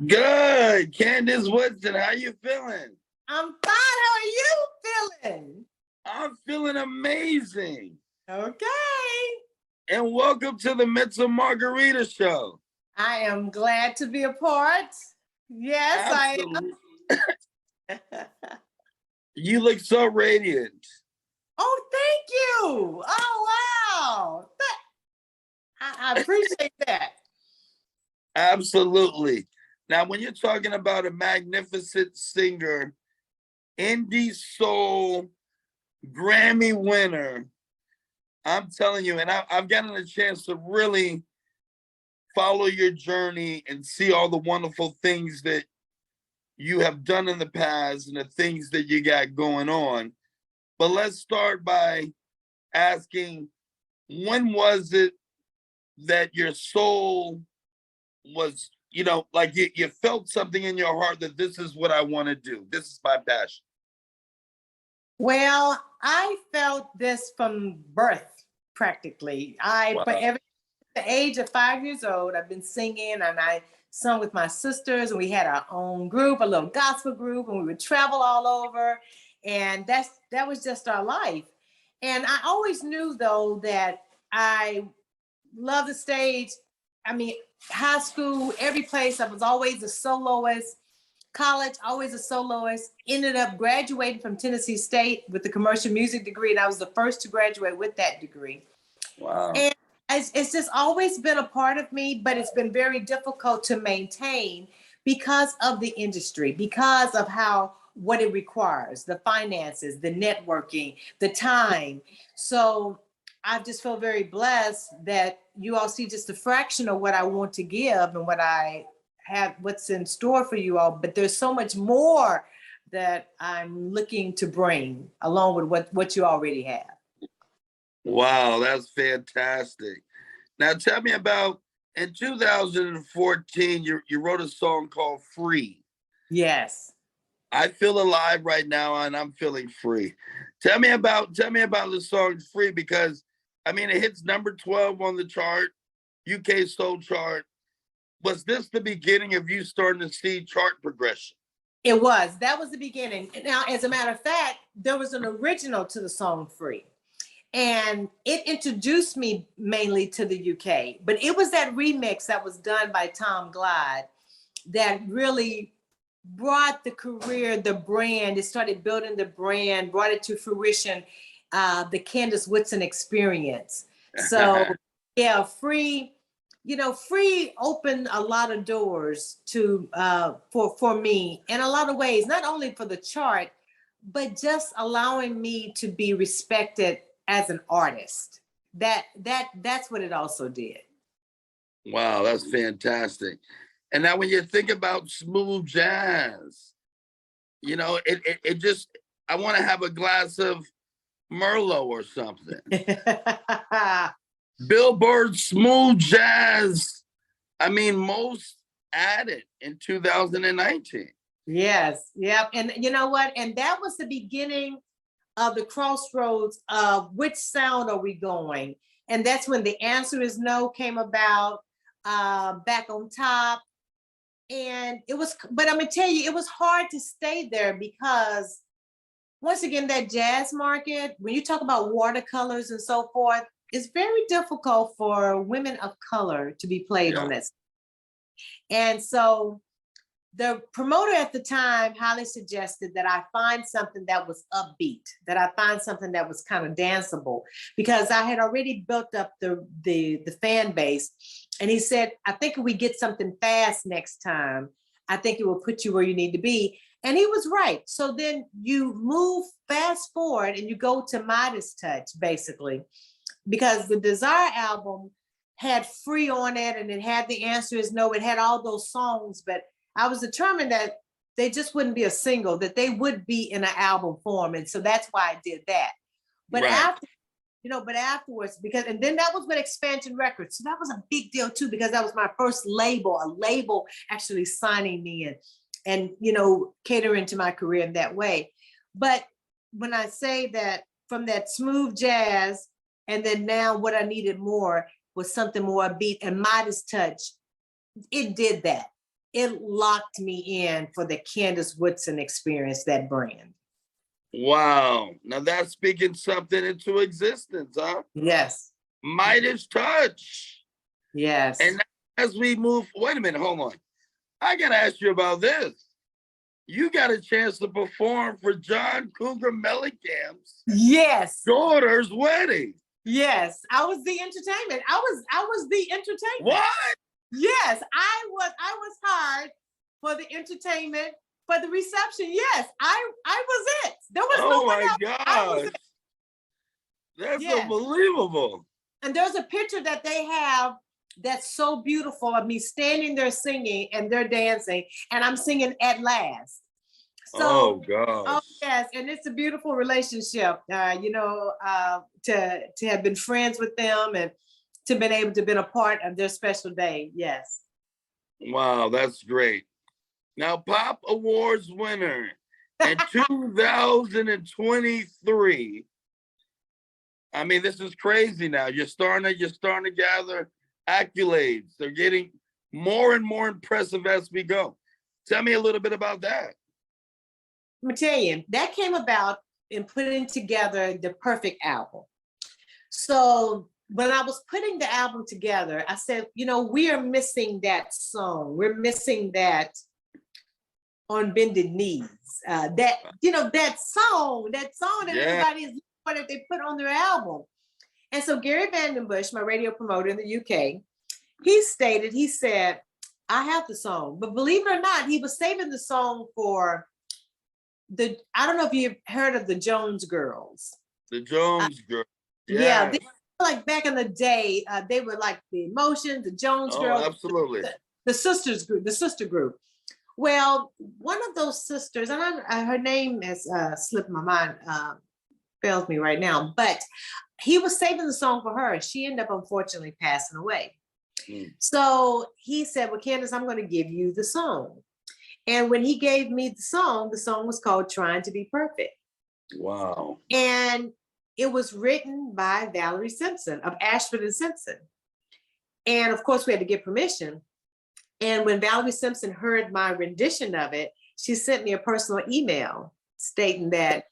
Good. Candace Woodson, how you feeling? I'm fine. How are you feeling? I'm feeling amazing. Okay. And welcome to the Margarita show. I am glad to be a part. Yes, Absolutely. I am. You look so radiant. Oh, thank you. Oh, wow. I appreciate that. Absolutely. Now, when you're talking about a magnificent singer, indie soul, Grammy winner, I'm telling you, and I've gotten a chance to really follow your journey and see all the wonderful things that you have done in the past and the things that you got going on. But let's start by asking, when was it that your soul was, like you felt something in your heart that this is what I want to do? This is my passion. Well, I felt this from birth, practically. Wow. At the age of 5 years old, I've been singing, and I sung with my sisters, and we had our own group, a little gospel group, and we would travel all over. And that was just our life. And I always knew, though, that I loved the stage. I mean, high school, every place, I was always a soloist. College, always a soloist. Ended up graduating from Tennessee State with the commercial music degree, and I was the first to graduate with that degree. Wow. And it's just always been a part of me, but it's been very difficult to maintain because of the industry, because of what it requires, the finances, the networking, the time. So I just feel very blessed that you all see just a fraction of what I want to give and what I have, what's in store for you all. But there's so much more that I'm looking to bring along with what you already have. Wow, that's fantastic. Now tell me about, in 2014, you wrote a song called Free. Yes. I feel alive right now and I'm feeling free. Tell me about the song Free, because I mean it hits number 12 on the chart, UK Soul chart. Was this the beginning of you starting to see chart progression? It was. That was the beginning. Now, as a matter of fact, there was an original to the song Free. And it introduced me mainly to the UK. But it was that remix that was done by Tom Glide that really brought the career, the brand. It started building the brand, brought it to fruition, the Candace Woodson experience. So yeah, Free opened a lot of doors to for me in a lot of ways, not only for the chart, but just allowing me to be respected as an artist. That's what it also did. Wow, that's fantastic. And now when you think about smooth jazz, it just, I want to have a glass of Merlot or something. Billboard smooth jazz, I mean, most added in 2019. Yes, yeah. And you know what? And that was the beginning of the crossroads of which sound are we going? And that's when The Answer Is No came about, Back on Top. And it was, but I'm gonna tell you, it was hard to stay there because once again, that jazz market, when you talk about watercolors and so forth, it's very difficult for women of color to be played on this. And so the promoter at the time highly suggested that I find something that was upbeat, that I find something that was kind of danceable, because I had already built up the fan base. And he said, I think if we get something fast next time, I think it will put you where you need to be. And he was right. So then you move fast forward and you go to Midas Touch, basically, because the Desire album had Free on it, and it had The Answer Is No, it had all those songs, but I was determined that they just wouldn't be a single, that they would be in an album form. And so that's why I did that. But afterwards, and then that was with Expansion Records. So that was a big deal too, because that was my first label, a label actually signing me and catering to my career in that way. But when I say that from that smooth jazz, and then now what I needed more was something more upbeat, and Midas Touch, it did that. it locked me in for the Candace Woodson experience, that brand. Wow. Now that's speaking something into existence, huh? Yes. Midas touch. Yes. And as we move, wait a minute, hold on. I gotta ask you about this. You got a chance to perform for John Cougar Mellencamp's Yes. daughter's wedding. Yes. I was the entertainment. I was the entertainment. What? Yes, I was hired for the entertainment, for the reception. Yes, I was it. There was no one else. I was gosh. it. That's Yes. unbelievable. And there's a picture that they have that's so beautiful of me standing there singing and they're dancing, and I'm singing At Last. So, oh gosh. Oh yes, and it's a beautiful relationship. To have been friends with them and to been able to be a part of their special day. Yes. Wow, that's great. Now, Pop Awards winner in 2023. I mean, this is crazy now. You're starting to gather accolades. They're getting more and more impressive as we go. Tell me a little bit about that. Let me tell you, that came about in putting together the perfect album. So when I was putting the album together, I said, we are missing that song. We're missing that On Bended Knees. That song that everybody is looking for that they put on their album. And so Gary Vandenbush, my radio promoter in the UK, he said, I have the song, but believe it or not, he was saving the song for I don't know if you've heard of the Jones Girls. The Jones Girls. Yeah, like back in the day, they were like the Emotions, the Jones Girls. Absolutely. The sisters group, the sister group. Well, one of those sisters, and her name has slipped my mind, fails me right now, but he was saving the song for her. She ended up unfortunately passing away. So he said, well, Candace, I'm going to give you the song. And when he gave me the song was called Trying to Be Perfect. Wow. And it was written by Valerie Simpson of Ashford and Simpson. And of course, we had to get permission. And when Valerie Simpson heard my rendition of it, she sent me a personal email stating that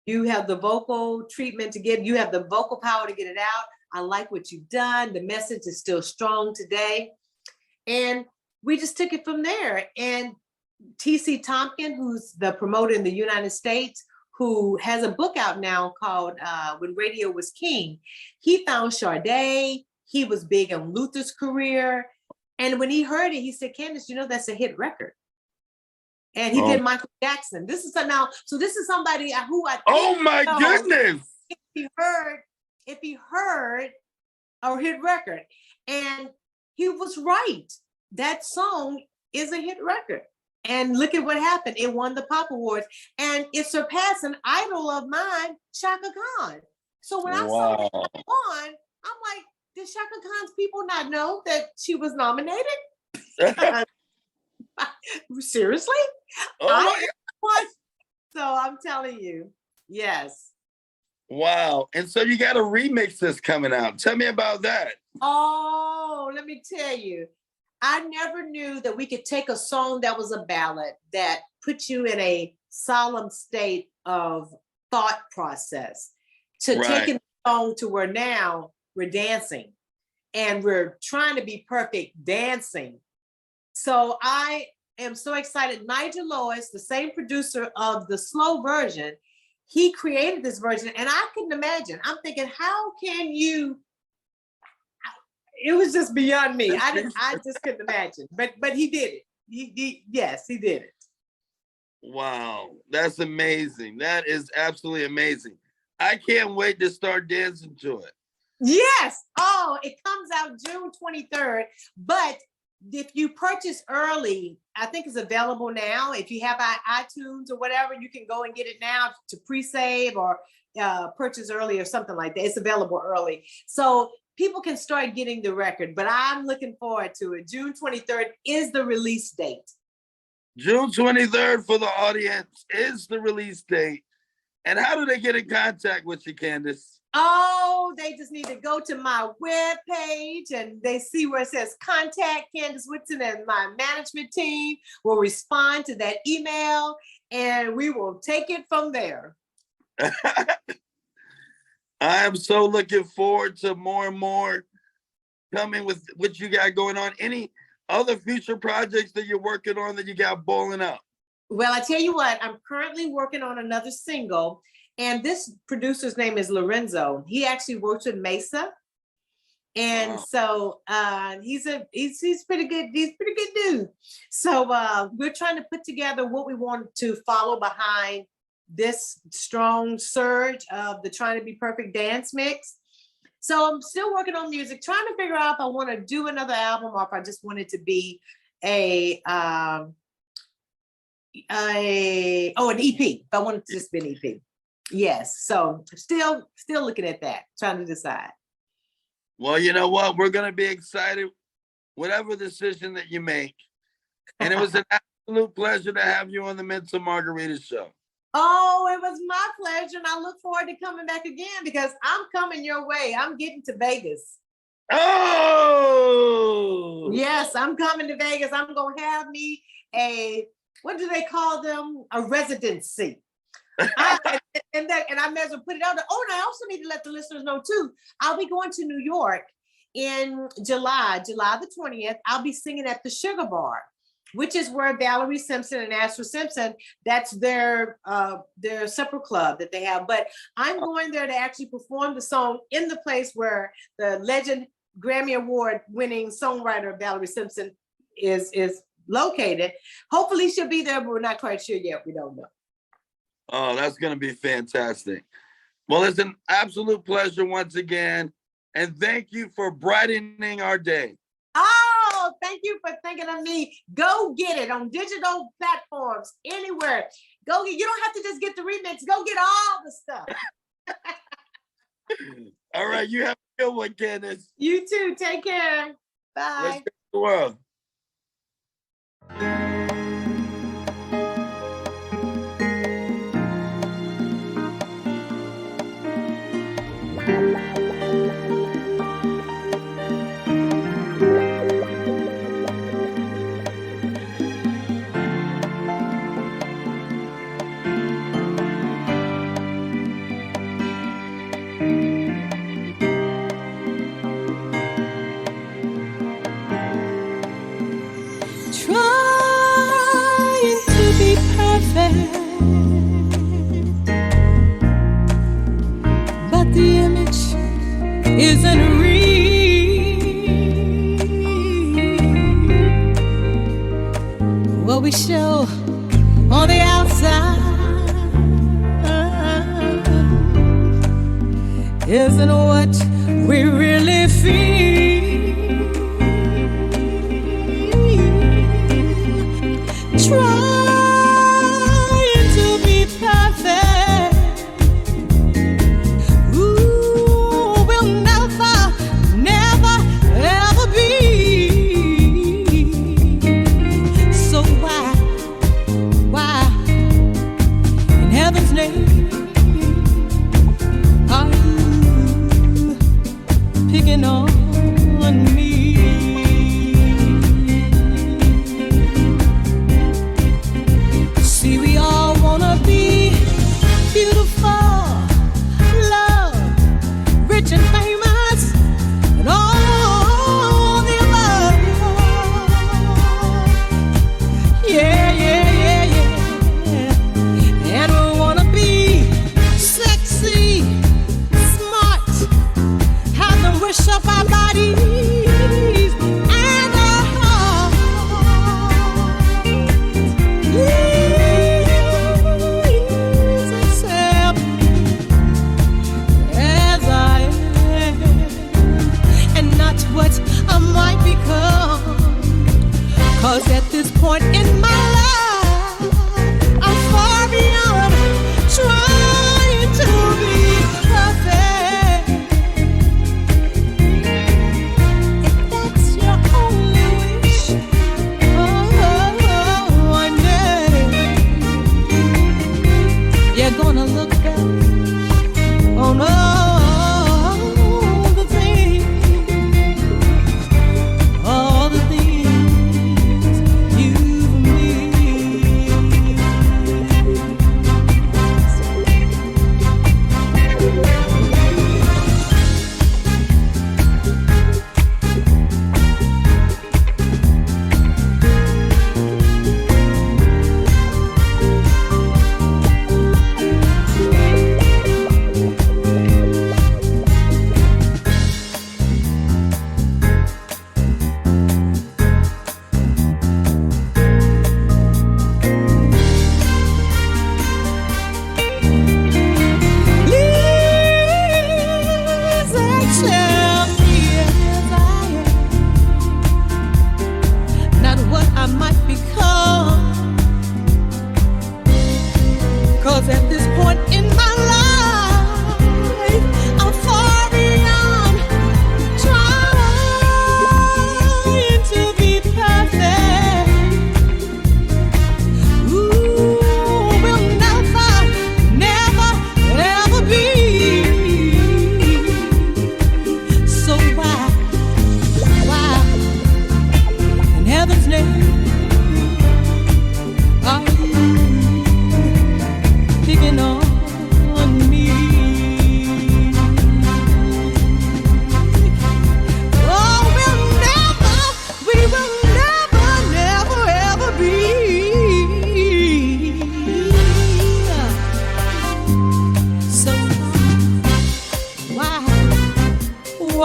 you have the vocal treatment to get, you have the vocal power to get it out. I like what you've done. The message is still strong today. And we just took it from there. And T.C. Tompkin, who's the promoter in the United States, who has a book out now called When Radio Was King, he found Sade. He was big on Luther's career. And when he heard it, he said, Candace, that's a hit record. And he did Michael Jackson. This is somebody who I think, oh my goodness. If he heard a hit record. And he was right. That song is a hit record. And look at what happened. It won the Pop Awards. And it surpassed an idol of mine, Chaka Khan. So when I saw it on, I'm like, did Chaka Khan's people not know that she was nominated? Seriously? So I'm telling you, yes. Wow. And so you got a remix that's coming out. Tell me about that. Oh, let me tell you. I never knew that we could take a song that was a ballad that put you in a solemn state of thought process to taking the song to where now we're dancing and we're trying to be perfect dancing. So I am so excited. Nigel Lewis, the same producer of the slow version, he created this version and I couldn't imagine. I'm thinking, how can you? It was just beyond me. I just couldn't imagine. But he did it. He did it. Wow, that's amazing. That is absolutely amazing. I can't wait to start dancing to it. Yes. Oh, it comes out June 23rd. But if you purchase early, I think it's available now. If you have iTunes or whatever, you can go and get it now to pre-save or purchase early or something like that. It's available early. So people can start getting the record, but I'm looking forward to it. June 23rd is the release date. June 23rd for the audience is the release date. And how do they get in contact with you, Candace? Oh, they just need to go to my webpage and they see where it says contact Candace Woodson, and my management team will respond to that email and we will take it from there. I am so looking forward to more and more coming with what you got going on. Any other future projects that you're working on that you got balling up? Well, I tell you what, I'm currently working on another single, and this producer's name is Lorenzo. He actually works with Mesa. And Wow. so he's pretty good. He's a pretty good dude. So we're trying to put together what we want to follow behind this strong surge of the Trying to Be Perfect dance mix. So I'm still working on music, trying to figure out if I want to do another album or if I just want it to be an EP. If I want it to just be an EP. Yes. So still looking at that, trying to decide. Well, you know what? We're going to be excited, whatever decision that you make. And it was an absolute pleasure to have you on the Mental Margarita Show. Oh, it was my pleasure. And I look forward to coming back again because I'm coming your way. I'm getting to Vegas. Oh! Yes, I'm coming to Vegas. I'm going to have me what do they call them? A residency. And I may as well put it out there. Oh, and I also need to let the listeners know too. I'll be going to New York in July the 20th. I'll be singing at the Sugar Bar, which is where Valerie Simpson and Astrid Simpson, that's their separate club that they have. But I'm going there to actually perform the song in the place where the legend Grammy Award winning songwriter Valerie Simpson is located. Hopefully she'll be there, but we're not quite sure yet. We don't know. Oh, that's going to be fantastic. Well, it's an absolute pleasure once again. And thank you for brightening our day. Oh, thank you for thinking of me. Go get it on digital platforms, anywhere. Go get, you don't have to just get the remix. Go get all the stuff. All right. You have a good one, Candace. You too. Take care. Bye. Let's get the world. Trying to be perfect, but the image isn't real. What we show on the outside isn't what we really feel. Trying to be perfect, ooh, will never, never, ever be. So why, in heaven's name, are you picking on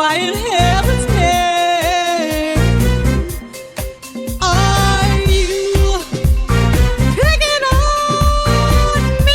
quiet heaven's name. Are you picking on me?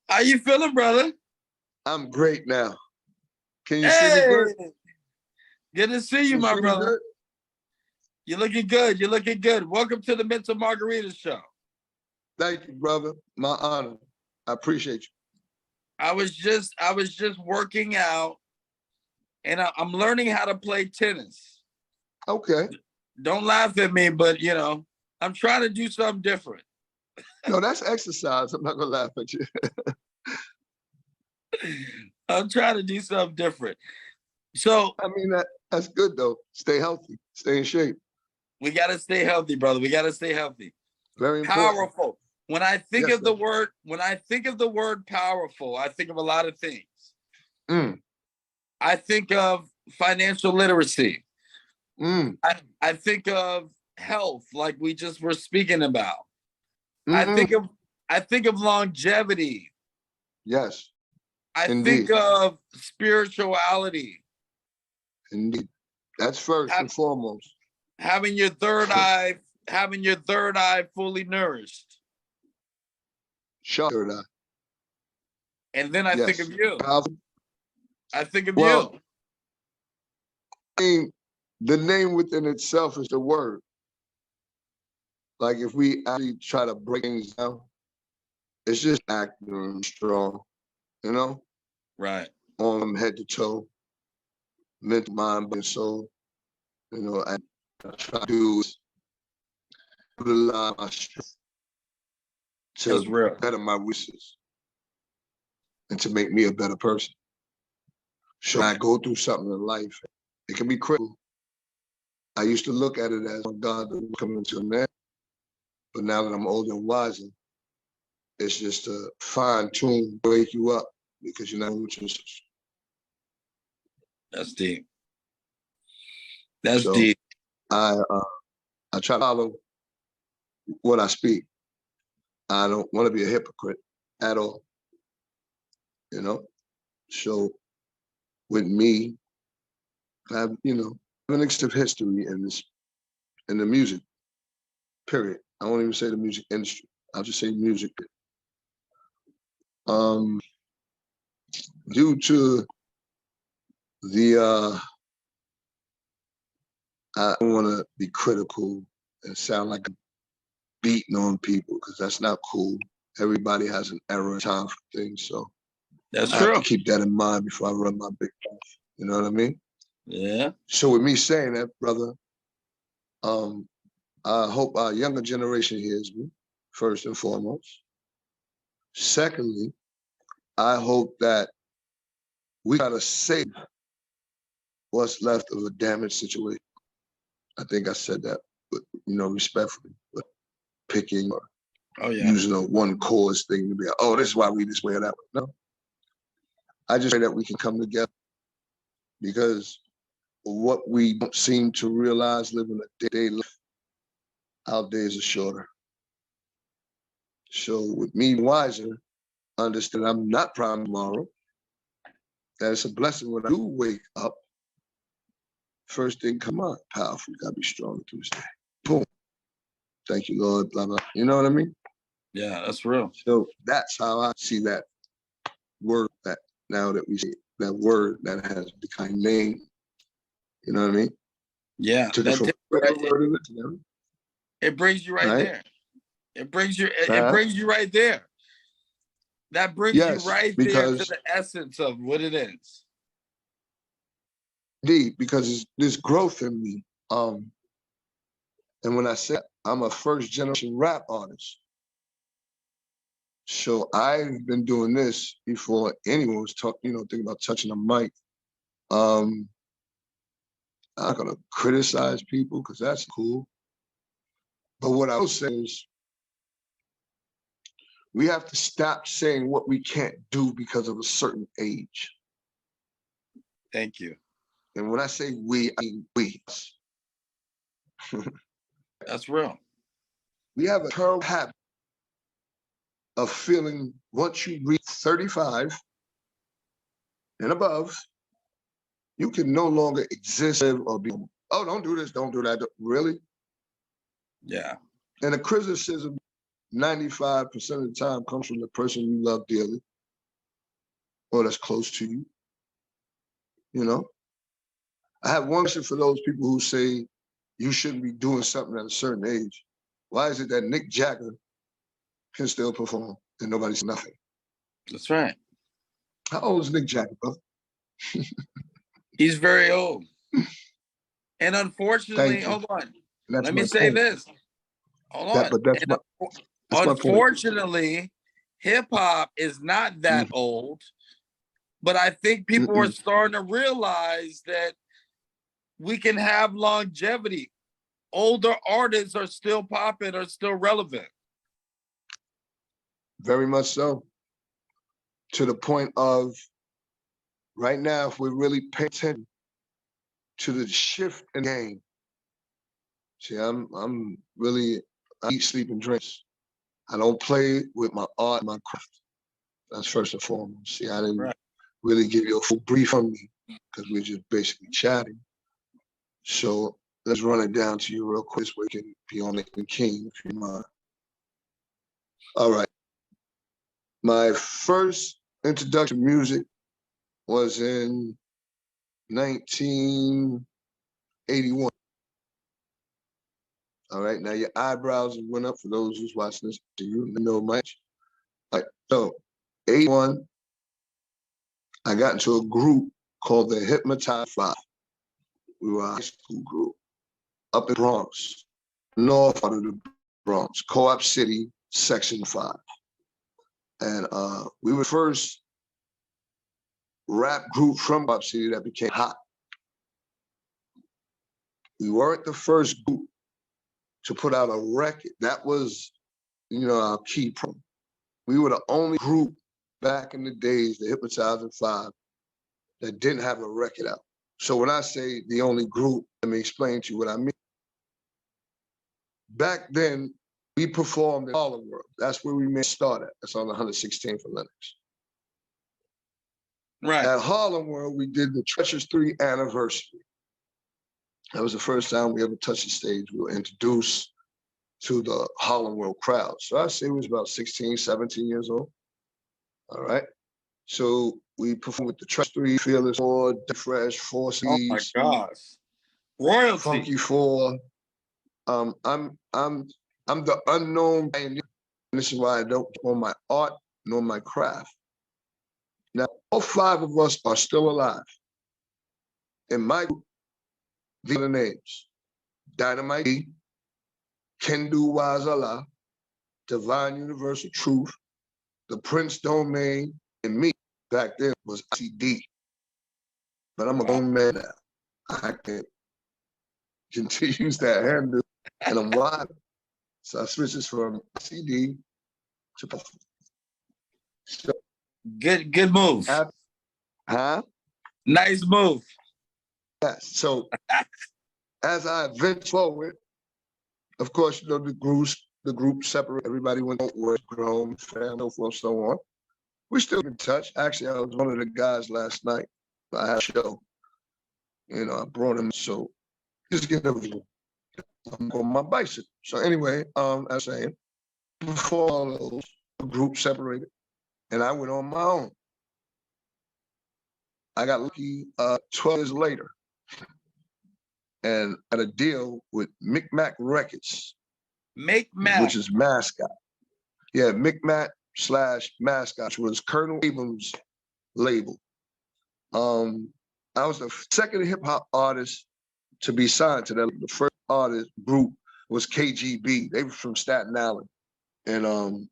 How you feeling, brother? I'm great now. Can you see me good? Good to see you, Can my see me brother. good? You're looking good. You're looking good. Welcome to the Mental Margarita Show. Thank you, brother. My honor. I appreciate you. I was just working out, and I'm learning how to play tennis. Okay. Don't laugh at me, but you know, I'm trying to do something different. No, that's exercise. I'm not gonna laugh at you. I'm trying to do something different. So I mean, that's good though. Stay healthy. Stay in shape. we got to stay healthy, brother. We got to stay healthy. Very important. Powerful. When I think Yes, of the sir. word, powerful, I think of a lot of things. Mm, I think of financial literacy. mm, I think of health, like we just were speaking about. I mm-mm. think of longevity. Yes, I indeed. think of spirituality. Indeed. That's first and foremost. Having your third eye fully nourished. Shut that. And then I think Yes. of you. Powerful. I think of Well, you. I mean, the name within itself is the word. Like if we actually try to break things down, it's just acting strong, you know, Right. on head to toe, mental, mind, body, soul. You know, and I try to do is utilize my strength That's to real. better my wishes and to make me a better person. Sure, I go through something in life, it can be critical. I used to look at it as, oh God, I'm coming to an end. But now that I'm older and wiser, it's just to fine tune, wake you up because you're not with yourself. That's deep. That's So deep. I try to follow what I speak. I don't want to be a hypocrite at all. You know? So with me, I have, an extensive history in the music, period. I won't even say the music industry. I'll just say music. Due to the I don't want to be critical and sound like I'm beating on people because that's not cool. Everybody has an error time for things, so That's I have to true. keep that in mind before I run my big mouth. You know what I mean? Yeah. So with me saying that, brother, I hope our younger generation hears me, first and foremost. Secondly, I hope that we gotta save what's left of a damaged situation. I think I said that, but respectfully, but picking or using a one cause thing to be like, oh, this is why we this way or that way. No. I just pray that we can come together because what we don't seem to realize living a day life, our days are shorter. So with me wiser, understand I'm not proud tomorrow. That it's a blessing when I do wake up. First thing, come on, powerful. You gotta be strong Tuesday. Boom. Thank you, Lord. Blah blah. You know what I mean? Yeah, that's real. So that's how I see that word. That now that we see that word that has become name. You know what I mean? Yeah, Took it from it brings you right right? there. It brings you. It brings you right there. That brings you Yes, right there to because the essence of what it is. indeed, because there's growth in me. And when I said I'm a first generation rap artist, so I've been doing this before anyone was thinking about touching a mic. I'm not gonna criticize people because that's cool. But what I will say is we have to stop saying what we can't do because of a certain age. Thank you. And when I say we, I mean we. That's real. We have a terrible habit of feeling once you reach 35 and above, you can no longer exist or be, oh, don't do this, don't do that. Really? Yeah. And the criticism 95% of the time comes from the person you love dearly or that's close to you. You know? I have one question for those people who say you shouldn't be doing something at a certain age. Why is it that Nick Jagger can still perform and nobody's nothing? That's right. How old is Nick Jagger, brother? He's very old. And unfortunately, hold on. Let me say this. Hold on. But that's my point. Unfortunately, hip hop is not that old, but I think people are starting to realize that we can have longevity. Older artists are still popping, are still relevant. Very much so. To the point of right now, if we really pay attention to the shift in the game. See, I'm really, I eat, sleep, and drinks. I don't play with my art, my craft. That's first and foremost. See, I didn't really give you a full brief on me because we're just basically chatting. So let's run it down to you real quick so we can be on the king, if you mind. All right. My first introduction to music was in 1981. All right, now your eyebrows went up for those who's watching this. Do you know much? All right, so 81, I got into a group called the Hypnotized Five. We were a high school group up in Bronx, north part of the Bronx, Co-op City, Section 5. And we were the first rap group from Co-op City that became hot. We weren't the first group to put out a record. That was, our key problem. We were the only group back in the days, the Hypnotizing Five, that didn't have a record out. So when I say the only group, let me explain to you what I mean. Back then, we performed in Harlem World. That's where we made start at. That's on 116th for Lennox. Right. At Harlem World, we did the Treacherous 3 anniversary. That was the first time we ever touched the stage. We were introduced to the Harlem World crowd. So I say we was about 16, 17 years old. All right. So we performed with the Treacherous 3, Fearless 4, The Fresh, 4 C's. Oh my gosh. Royalty. Funky 4. I'm the unknown pioneer. And this is why I don't own my art nor my craft. Now, all 5 of us are still alive. In my group, these are the names: Dynamite D, Kendu Wazala, Divine Universal Truth, The Prince Domain, and me back then was ICD. But I'm a grown man now. I can't continue to use that handle, and I'm wild. So I switched this from ICD to Puffy. So, good move. Nice move. Yes. So as I advance forward, of course, the grooves the group separated. Everybody went to work, home, family, so forth, so on. We're still in touch. Actually, I was one of the guys last night. I had a show. You know, I brought him. So just get over. I'm on my bicycle. So anyway, I'm saying before all those, the group separated, and I went on my own. I got lucky 12 years later, and had a deal with Micmac Records, Mac. which is Mascot. Yeah, Micmac / Mascot, which was Colonel Abrams' label. I was the second hip hop artist to be signed to that. The first artist group was KGB. They were from Staten Island, and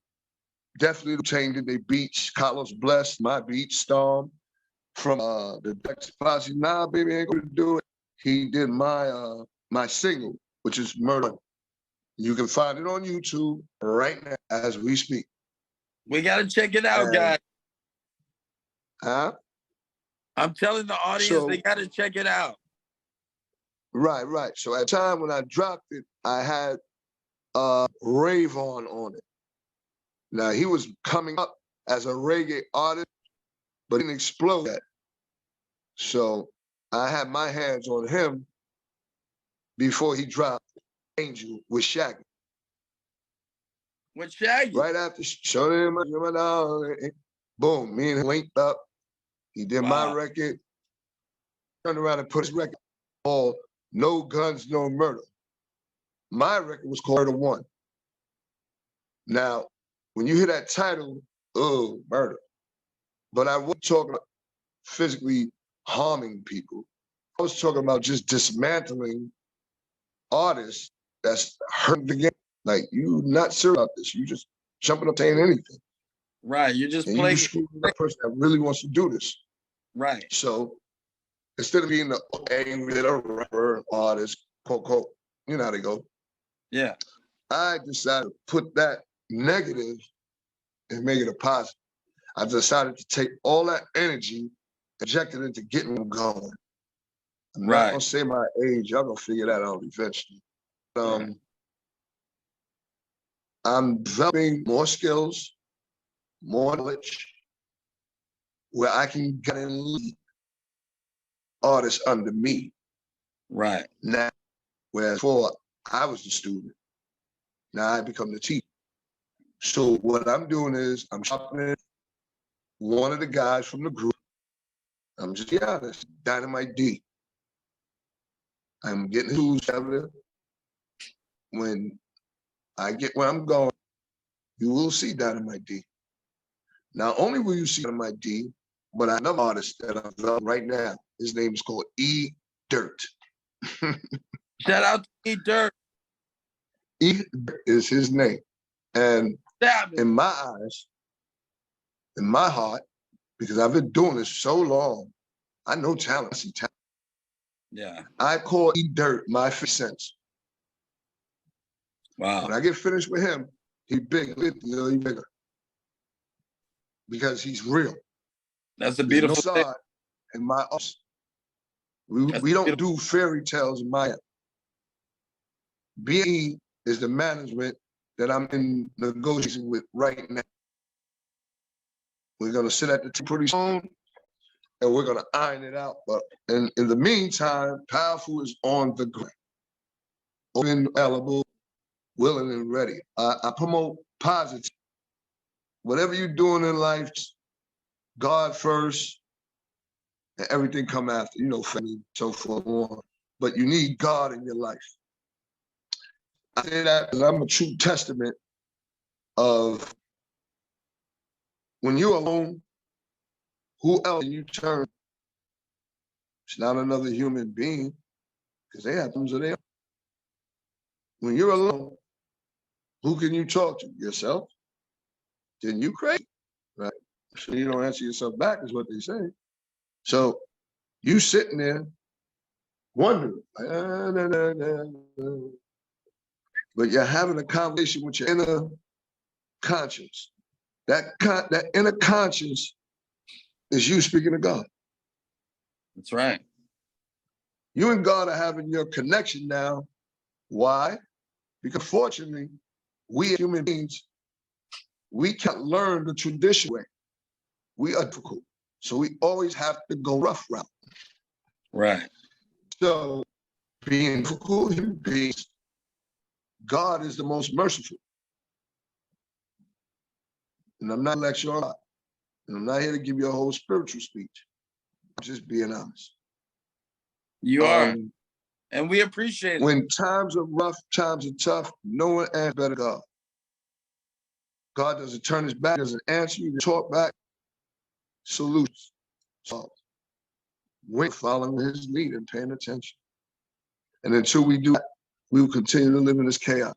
definitely changed it. They beats Carlos Bless, my beat Storm from the Dex Posse. Nah, baby, ain't gonna do it. He did my my single, which is Murder. You can find it on YouTube right now as we speak. We got to check it out, guys. Huh? I'm telling the audience they got to check it out. Right. So at the time when I dropped it, I had Ravon on it. Now he was coming up as a reggae artist, but didn't explode that. So I had my hands on him before he dropped Angel with Shaggy. With Shaggy? Right after Show Them My Dog, boom, me and him linked up. He did my record, turned around and put his record called No Guns, No Murder. My record was called Murder One. Now, when you hear that title, oh, murder. But I wasn't talking about physically harming people. I was talking about just dismantling artists that's hurting the game. Like, you not serious about this. You just jumping up saying anything. Right, you just and play. You screwing the person that really wants to do this. Right. So instead of being the angry little rapper, artist, quote, you know how they go. Yeah. I decided to put that negative and make it a positive. I decided to take all that energy, inject it into getting them going. I'm not gonna say my age, y'all gonna figure that out eventually. I'm developing more skills, more knowledge, where I can get and lead artists under me. Right. Now, whereas before I was the student, now I become the teacher. So what I'm doing is I'm sharpening one of the guys from the group. I'm just be honest, Dynamite D. I'm getting who's together. When I get where I'm going, you will see Dynamite D. Not only will you see Dynamite D, but I have another artist that I'm developing right now. His name is called E Dirt. Shout out to E Dirt. E Dirt is his name. And in my eyes, in my heart, because I've been doing this so long, I know talent, I see talent. Yeah. I call E Dirt my fifth sense. Wow. When I get finished with him, he's bigger, he's bigger. Because he's real. That's a beautiful thing. In my office. We don't do fairy tales in my. BE is the management that I'm in negotiation with right now. We're gonna sit at the table pretty soon, and we're gonna iron it out. But in the meantime, Powerful is on the ground, open, available, willing, and ready. I promote positive. Whatever you're doing in life, God first, and everything come after. You know, family, so forth, on. But you need God in your life. I say that because I'm a true testament of when you're alone, who else can you turn? It's not another human being, because they have things of their own. When you're alone, who can you talk to? Yourself? Then you crazy, right? So you don't answer yourself back, is what they say. So you sitting there wondering, but you're having a conversation with your inner conscience. That inner conscience is you speaking to God. That's right. You and God are having your connection now. Why? Because fortunately, we as human beings, we can't learn the traditional way. We are difficult. So we always have to go rough route. Right. So being difficult human beings, God is the most merciful. And I'm not lecturing on God. And I'm not here to give you a whole spiritual speech. I'm just being honest. You are. And we appreciate it. When times are rough, times are tough, no one answers better than God. God doesn't turn his back, doesn't answer you, talk back. Solutions. So we're following his lead and paying attention. And until we do that, we will continue to live in this chaos.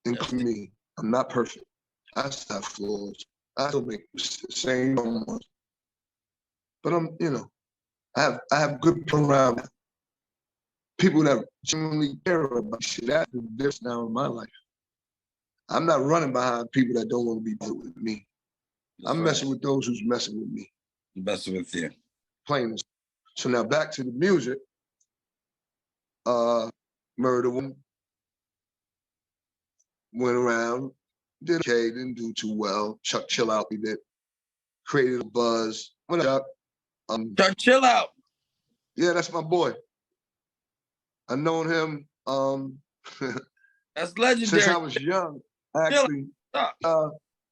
Including me. I'm not perfect. I still have flaws. I still make the same ones. But I'm, I have good people around me. People that genuinely care about shit. That's the difference now in my life. I'm not running behind people that don't want to be with me. I'm messing with those who's messing with me. Messing with you. Plain as. So now back to the music. Murder One went around, did okay, didn't do too well. Chuck Chill Out, we did. Created a buzz. What up? Chuck Chill Out. Yeah, that's my boy. I known him That's legendary. since I was young. Actually,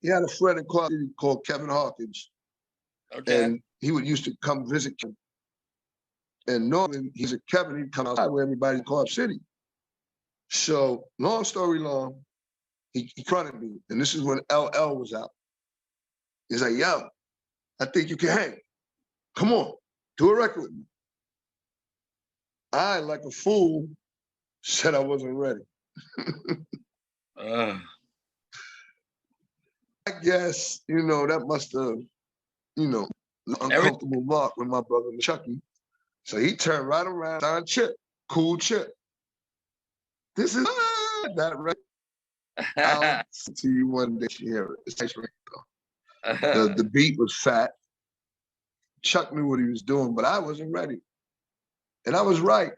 he had a friend in Clark City called Kevin Hawkins. Okay. And he would used to come visit him. And normally he's a Kevin, he'd come outside where everybody in Clark City. So long story long, he confronted me. And this is when LL was out. He's like, yo, I think you can hang. Come on, do a record with me. I, like a fool, said I wasn't ready. I guess, that must have, an uncomfortable mark with my brother Chucky. So he turned right around, signed Chip, cool Chip. This is that right. I'll see you one day. You hear it. It's nice right though. The beat was fat. Chuck knew what he was doing, but I wasn't ready. And I was right.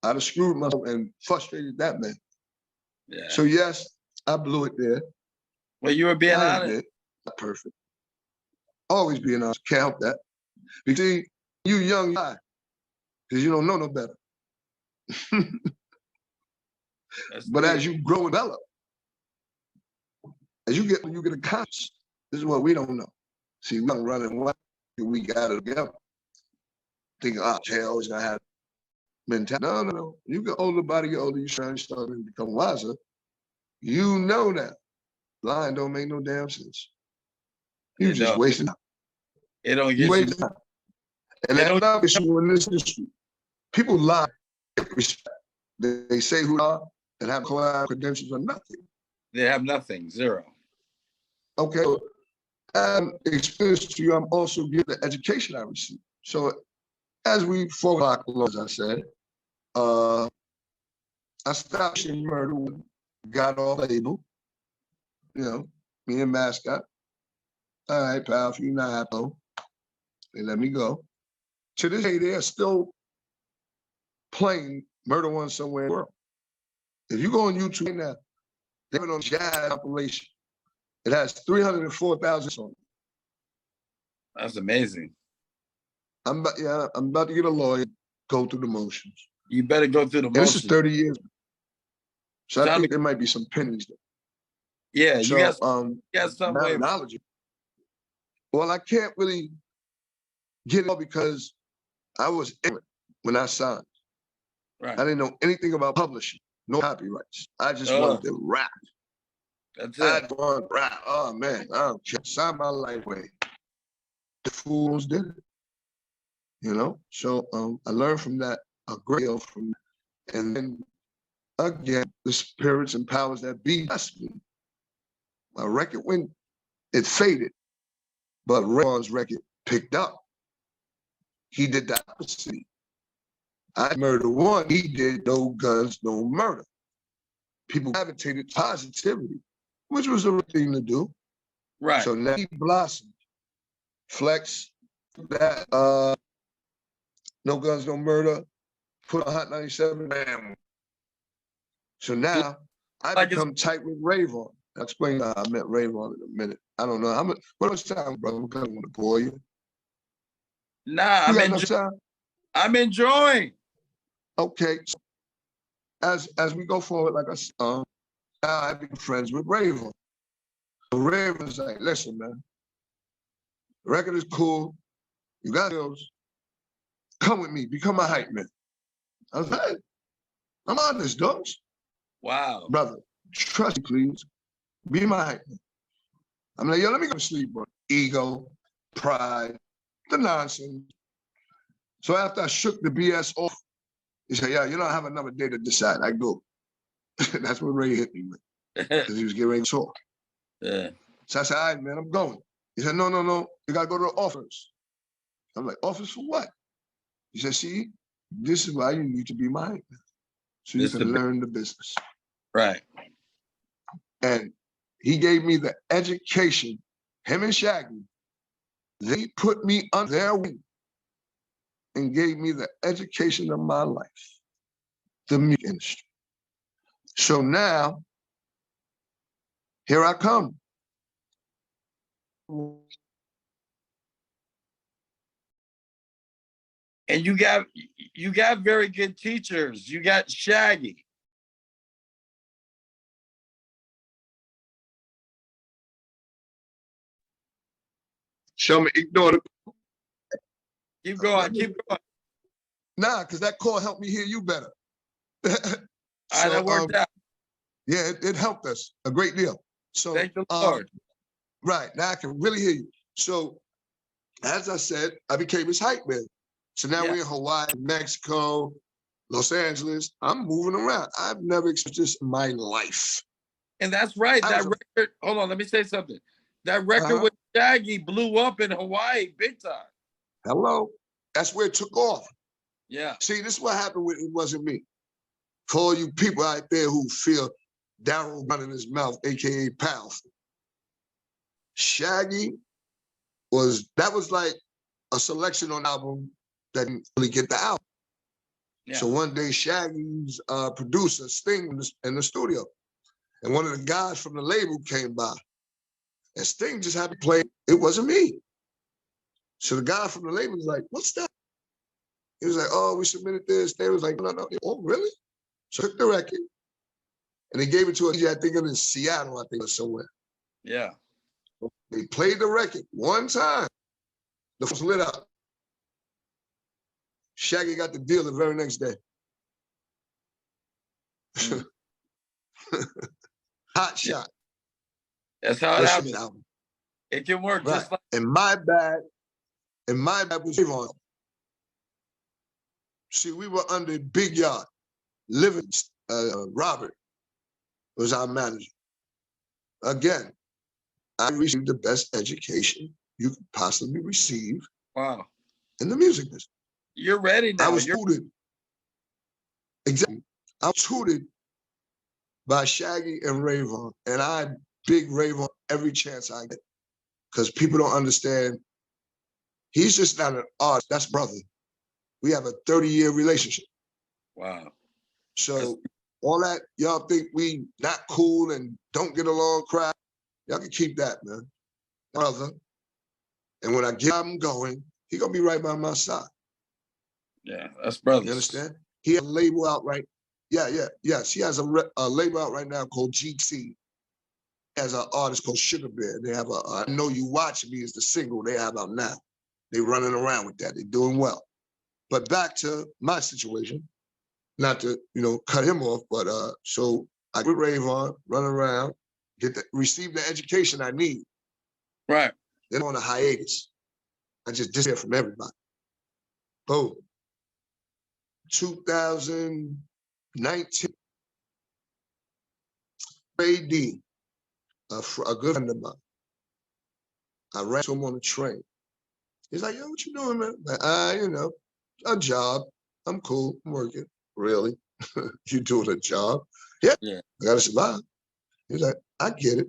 I'd have screwed myself and frustrated that man. Yeah. So yes, I blew it there. Well, you were being honest. Not perfect. Always being honest. Can't help that. Because you young guy, because you don't know no better. But as you grow and develop, as you get a conscious, this is what we don't know. See, we don't run and what we got it together. Thinking, Jay always gonna have mentality. No. You get older, body get older, you start to become wiser. You know that. Lying don't make no damn sense. You just wasting time. It don't get you. Time. And that's another issue in this industry. People lie, respect. They say who they are and have credentials or nothing. They have nothing, zero. Okay. Experience to you, I'm also giving the education I received. So as we forward, as I said, I stopped in Murder, got off label, me and Mascot. All right, pal, if you're not happy, they let me go. To this day, they are still playing Murder One somewhere in the world. If you go on YouTube right now, they have it on Jazz compilation. It has 304,000 songs. That's amazing. I'm about to get a lawyer, go through the motions. You better go through the motions. This is 30 years. So I think there might be some pennies there. Yeah, so, you got some way. Knowledge. Well, I can't really get it all because I was ignorant when I signed. Right. I didn't know anything about publishing, no copyrights. I just wanted to rap. That's it. I wanted to rap. Oh man, I don't care. Sign my life away. The fools did it. So I learned from that a great deal from that. And then again, the spirits and powers that be blessed me. My record it faded, but Ron's record picked up. He did the opposite. I Murder One, he did No Guns, No Murder. People gravitated positivity, which was the right thing to do. Right. So now he blossomed. Flex, that No Guns, No Murder, put on Hot 97, bam. So now I Like it's become tight with Rayvon. I'll explain how I met Rayvon in a minute. I don't know how much. What much time, brother? I'm gonna want to bore you. nah. You got enough time? I'm enjoying. Okay. So as we go forward, like I said, now I become friends with Rayvon. So Rayvon's like, listen, man, the record is cool. You got those. Come with me. Become my hype man. I was like, hey, I'm on this, dogs. Wow. Brother, trust me, please. Be my hype man. I'm like, yo, let me go to sleep, bro. Ego, pride, the nonsense. So after I shook the BS off, he said, yeah, you don't have another day to decide. I go. That's what Ray hit me with, because he was getting ready to talk. Yeah. So I said, all right, man, I'm going. He said, no, you got to go to the office. I'm like, office for what? He said, see, this is why you need to be my hype man, so you This can the- learn the business. Right. And he gave me the education, him and Shaggy, they put me under their wing and gave me the education of my life, the music industry. So now, here I come. And you got very good teachers. You got Shaggy. Show me, ignore the. Keep going. Keep going. Nah, because that call helped me hear you better. All right, that worked out. Yeah, it helped us a great deal. So, Thank the Lord. right, now I can really hear you. So, as I said, I became his hype man. So now Yeah. we're in Hawaii, Mexico, Los Angeles. I'm moving around. I've never experienced this in my life. And that's right. I That was record, hold on, let me say something. That record with Shaggy blew up in Hawaii big time. Hello? That's where it took off. Yeah. See, this is what happened with It Wasn't Me. For all you people out there who feel Darryl running his mouth, AKA powerful. Shaggy that was like a selection on album that didn't really get the album. Yeah. So one day Shaggy's producer, Sting, was in the studio. And one of the guys from the label came by. And Sting just had to play It Wasn't Me. So the guy from the label was like, what's that? He was like, oh, we submitted this. They was like, no. Oh, really? So took the record and they gave it to a DJ, I think in Seattle, I think, or somewhere. Yeah. They played the record one time. The was lit up. Shaggy got the deal the very next day. Hot shot. That's how it Listen happens. album. It can work Right. just like And my bad was Rayvon. See, we were under Big Yard. Living, Robert was our manager. Again, I received the best education you could possibly receive wow. in the music business. You're ready now. I was You're tutored. Exactly. I was tutored by Shaggy and Rayvon, and I big Rayvon every chance I get, because people don't understand. He's just not an artist. That's brother. We have a 30-year relationship. wow. So all that y'all think we not cool and don't get along, crap, y'all can keep that, man. Brother. And when I get him going, he gonna be right by my side. Yeah, that's brothers. You understand? He has a label out right. Yes. He has a label out right now called GT. He has an artist called Sugar Bear. They have I Know You Watch Me is the single they have out now. They running around with that. They're doing well. But back to my situation, not to, cut him off, but so I with Rayvon, run around, receive the education I need. Right. Then on a hiatus. I just disappeared from everybody. Boom. 2019, AD, a good friend of mine. I ran to him on the train. He's like, yo, what you doing, man? Like, a job. I'm cool. I'm working. Really? You doing a job? Yeah. I gotta survive. He's like, I get it.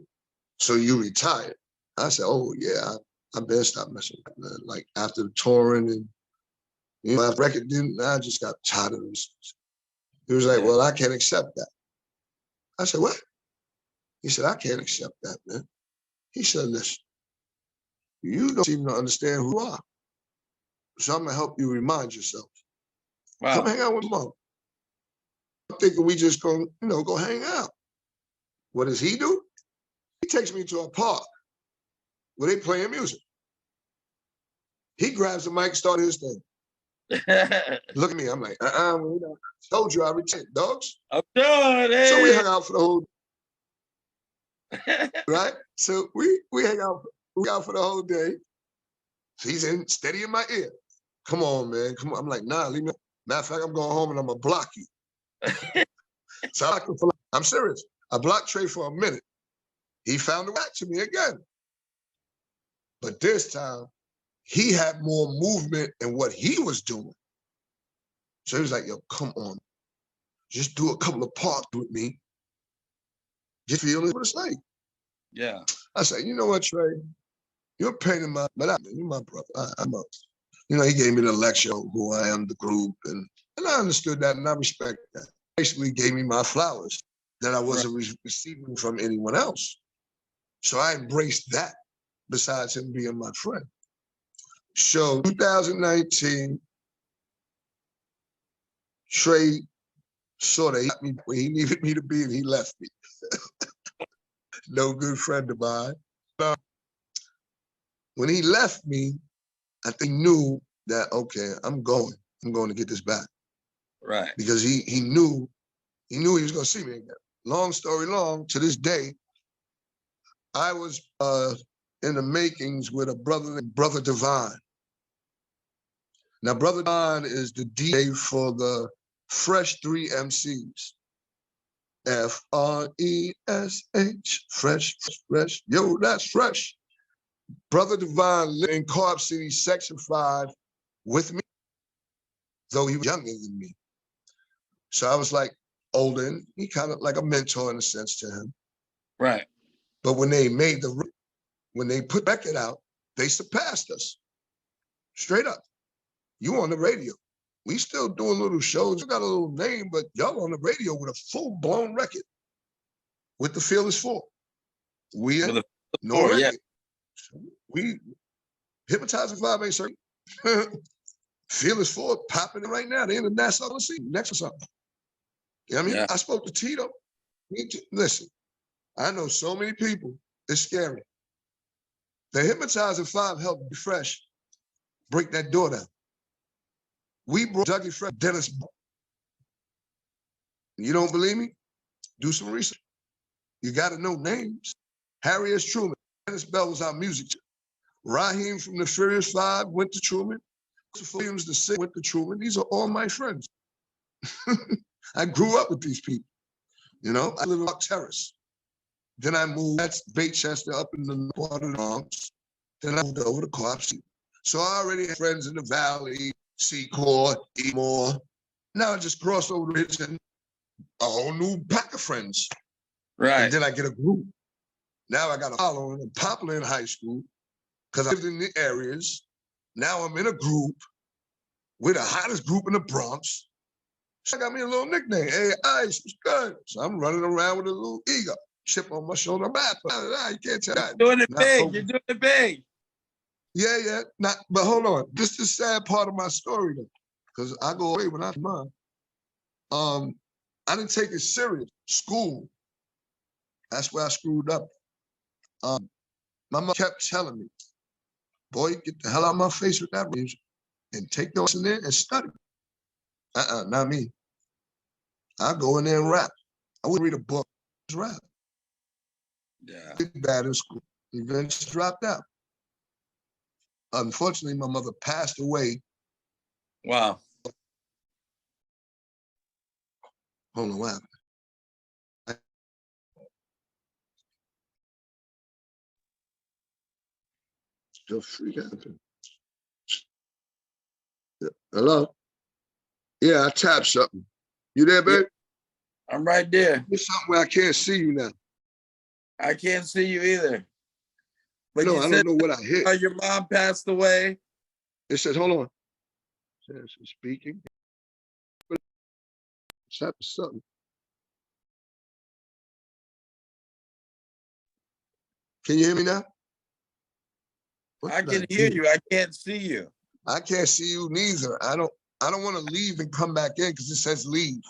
So you retired. I said, oh yeah, I better stop messing with that, man. Like after the touring and my record didn't, I just got tired of this. He was like, well, I can't accept that. I said, what? He said, I can't accept that, man. He said, listen, you don't seem to understand who you are. So I'm gonna help you remind yourself. Come Wow. hang out with Mom. I'm thinking we just go hang out. What does he do? He takes me to a park where they playing music. He grabs the mic, start his thing. Look at me, I'm like, told you I returned, dogs. I'm done. So we Hey. hung out for the whole right? So we hang out, for the whole day. So he's steady in my ear. Come on, man. Come on. I'm like, nah, leave me. Matter of fact, I'm going home and I'm gonna block you. So I'm serious. I blocked Trey for a minute. He found a way back to me again. But this time, he had more movement in what he was doing. So he was like, yo, come on. Just do a couple of parts with me. Just feel what it's like. Yeah. I said, you know what, Trey? You're a pain in my, but you're my brother. I'm a, he gave me the lecture on who I am, the group, and I understood that and I respect that. Basically gave me my flowers that I wasn't receiving from anyone else. So I embraced that besides him being my friend. So 2019, Trey sort of got me where he needed me to be and he left me. No good friend of mine. When he left me, I think he knew that, okay, I'm going to get this back. Right. Because he knew he was going to see me again. Long story long, to this day, I was in the makings with a brother named Brother Divine. Now, Brother Divine is the DJ for the Fresh 3 MCs. Fresh, fresh. Yo, that's fresh. Brother Divine lived in Carp City, Section 5 with me, though he was younger than me. So I was like older, and he kind of like a mentor in a sense to him. Right. But when they put the record out, they surpassed us. Straight up. You on the radio. We still doing little shows. You got a little name, but y'all on the radio with a full-blown record with the Fearless Four. We had no record. Yeah. We Hypnotizing 5 ain't certain. Fearless Four popping it right now. They're in the national scene next or something. You know what I mean? Yeah. I spoke to Tito. Listen, I know so many people. It's scary. The Hypnotizing 5 helped Fresh break that door down. We brought Dougie Fresh, Dennis. You don't believe me? Do some research. You got to know names. Harry S. Truman. Dennis Bell was our music teacher. Raheem from the Furious 5 went to Truman. Williams the Six went to Truman. These are all my friends. I grew up with these people. I live in Park Terrace. Then I moved, that's Baychester up in the part of the Bronx. Then I moved over to Carp City. So I already had friends in the Valley, Secord, Eatmore. Now I just crossed over the ridge and a whole new pack of friends. Right. And then I get a group. Now I got a following. I'm popular in high school because I lived in the areas. Now I'm in a group. We're the hottest group in the Bronx. So I got me a little nickname. Hey, Ice, what's good? So I'm running around with a little ego, chip on my shoulder. You can't tell that. You're doing it big. You're doing it big. Yeah. But hold on. This is the sad part of my story, though, because I go away when I'm mine. I didn't take it serious. School. That's where I screwed up. My mom kept telling me, boy, get the hell out of my face with that music and take those in there and study. Not me. I go in there and rap. I wouldn't read a book, just rap. Yeah. Bad in school. Eventually dropped out. Unfortunately, my mother passed away. Wow. Hold on, what happened? Still free happened. Hello? Yeah, I tapped something. You there, babe? Yeah, I'm right there. There's something where I can't see you now. I can't see you either. But No, you I said don't know what I hit. your mom passed away. It says, hold on. It says, speaking. Something. Can you hear me now? What I did can hear do? you. I can't see you. I can't see you neither. I don't want to leave and come back in because it says leave.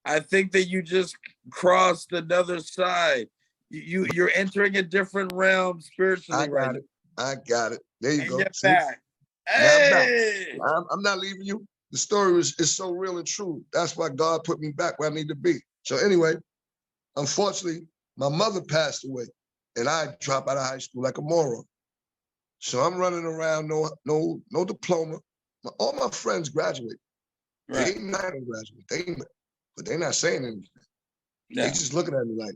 I think that you just crossed another side. You're entering a different realm spiritually I right got it. I got it. There you now. And go. you're See? back. Now I'm back. Hey! I'm not leaving you. The story is so real and true. That's why God put me back where I need to be. So anyway, unfortunately, my mother passed away and I dropped out of high school like a moron. So I'm running around, no diploma. All my friends graduated. Right. They not graduate. But they're not saying anything. They Yeah. just looking at me like,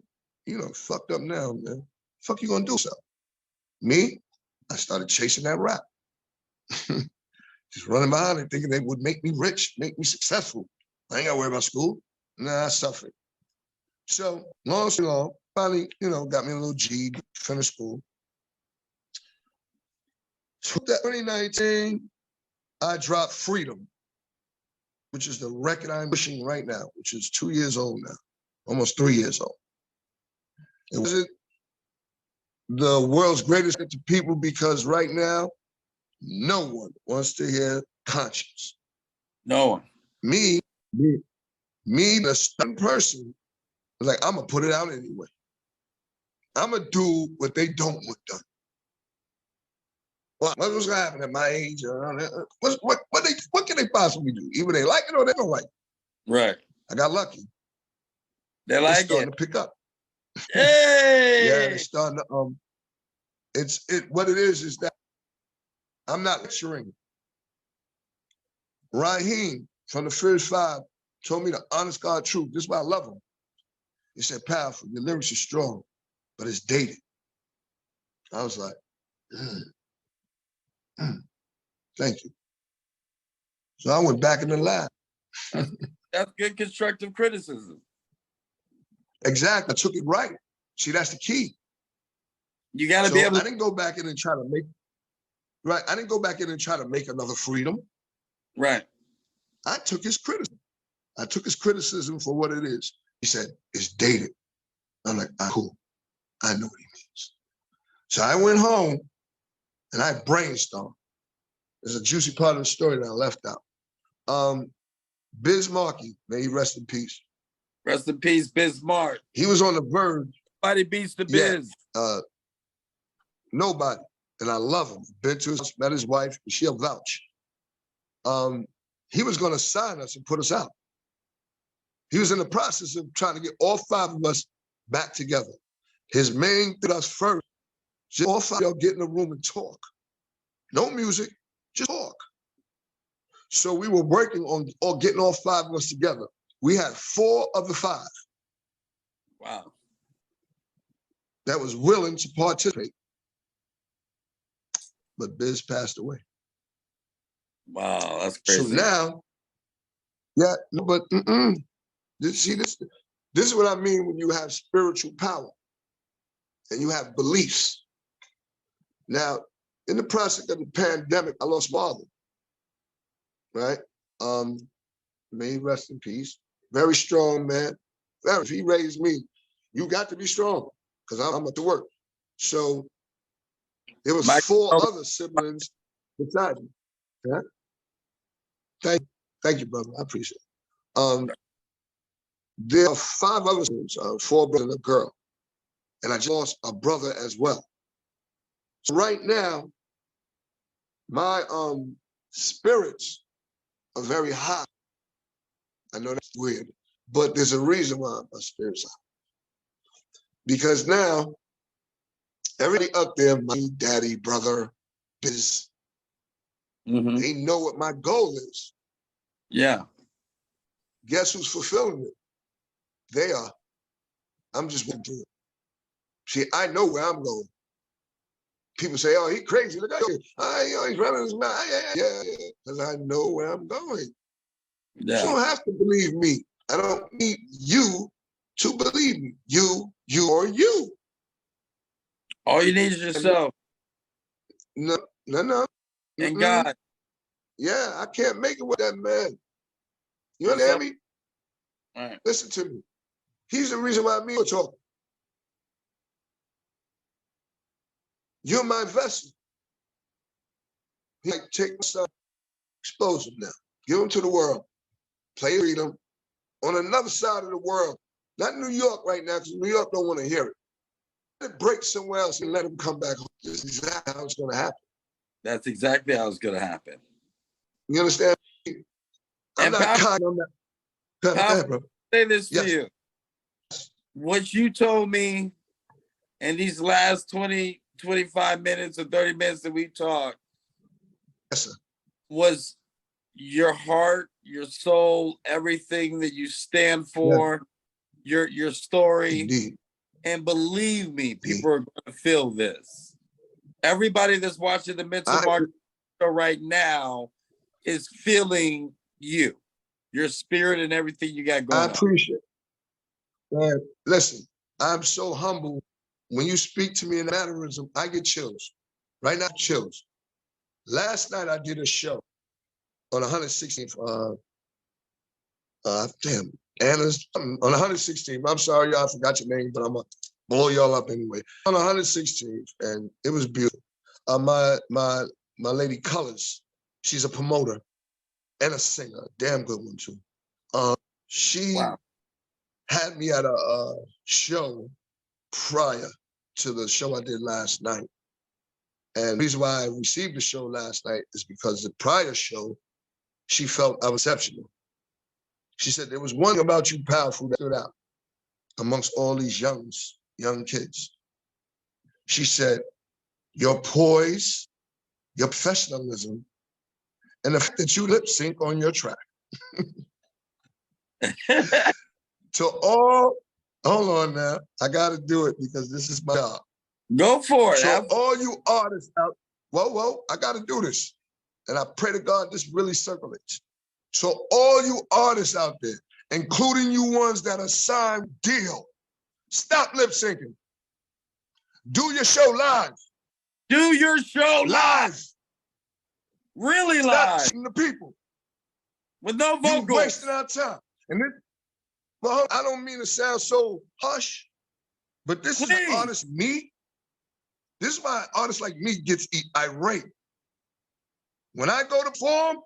fucked up now, man. Fuck you gonna do so? Me, I started chasing that rap. Just running behind it, thinking they would make me rich, make me successful. I ain't gotta worry about school. Nah, I suffered. So long story long, finally, got me a little G, finished school. So 2019, I dropped Freedom, which is the record I'm pushing right now, which is 2 years old now, almost 3 years old. It wasn't the world's greatest hit to people because right now, no one wants to hear conscience. No one. Me, the stubborn person, was like, I'm gonna put it out anyway. I'm gonna do what they don't want done. Well, what's gonna happen at my age? What can they possibly do? Either they like it or they don't like it. Right. I got lucky. They It's like starting it. to pick up. Hey! Yeah, it's starting to what it is that I'm not lecturing. Raheem from the First Five told me the honest God truth. This is why I love him. He said, powerful, your lyrics are strong, but it's dated. I was like, thank you. So I went back in the lab. That's good constructive criticism. Exactly. I took it right. See, that's the key. You got to So be able I to. didn't go back in and try to make, right. I didn't go back in and try to make another Freedom. Right. I took his criticism. I took his criticism for what it is. He said, it's dated. I'm like, cool. I know what he means. So I went home and I brainstormed. There's a juicy part of the story that I left out. Biz Markie, may he rest in peace. Rest in peace, Bismarck. He was on the verge. Nobody beats the Yeah. Biz. Nobody. And I love him. Been to his house, met his wife, she'll vouch. He was going to sign us and put us out. He was in the process of trying to get all 5 of us back together. His main thing us first, just all 5 of y'all get in a room and talk. No music, just talk. So we were working on getting all 5 of us together. We had 4 of the 5 Wow. that was willing to participate. But Biz passed away. Wow, that's crazy. So now, yeah, no, but see, this is what I mean when you have spiritual power and you have beliefs. Now, in the process of the pandemic, I lost my father, right? May he rest in peace. Very strong man. He raised me. You got to be strong because I'm at the work. So there was 4 other siblings beside me. Yeah? Thank you, brother. I appreciate it. There are 5 other siblings, 4 brothers and a girl. And I just lost a brother as well. So right now, my spirits are very high. I know that's weird, but there's a reason why my spirits are high. Because now, everybody up there, my daddy, brother, Biz, they know what my goal is. Yeah. Guess who's fulfilling it? They are. I'm just going to do it. See, I know where I'm going. People say, oh, he crazy. Look at him. He's running his mouth. Yeah. Because I know where I'm going. Yeah. You don't have to believe me. I don't need you to believe me. You, or you. All you need is yourself. No. And God. Yeah, I can't make it with that man. You understand me? All right. Listen to me. He's the reason why me are talking. You're my vessel. He like, take my son, expose him now. Give him to the world. Play freedom on another side of the world. Not New York right now, because New York don't want to hear it. Let it break somewhere else and let him come back home. This is exactly how it's going to happen. That's exactly how it's going to happen. You understand? I'm And not Pop, kind. I'm not. Go ahead, bro. say this to Yes. you. What you told me in these last 20, 25 minutes or 30 minutes that we talked Yes, sir. was your heart, your soul, everything that you stand for, your story. Indeed. And believe me, people are going to feel this. Everybody that's watching the Mental Margarita Show right now is feeling you, your spirit and everything you got going on. I appreciate it. Man, listen, I'm so humble. When you speak to me in mannerism, I get chills. Right now, chills. Last night, I did a show on 116th. Damn, Anna's on 116th. I'm sorry, y'all, I forgot your name, but I'm gonna blow y'all up anyway. On 116th, and it was beautiful. My lady Colors, she's a promoter and a singer, a damn good one too. She had me at a show prior to the show I did last night. And the reason why I received the show last night is because the prior show, she felt I was exceptional. She said, there was one thing about you, powerful, that stood out amongst all these young kids. She said, your poise, your professionalism, and the fact that you lip sync on your track. To all, hold on now, I gotta do it because this is my job. Go for it. So all you artists out, whoa, I gotta do this. And I pray to God this really circulates. So all you artists out there, including you ones that are signed deal, stop lip syncing. Do your show live. Do your show live. Really Stop live. cheating the people. With no vocals. You wasting our time. And this, well, I don't mean to sound so hush, but this is an artist me. This is why artists like me gets irate. When I go to perform,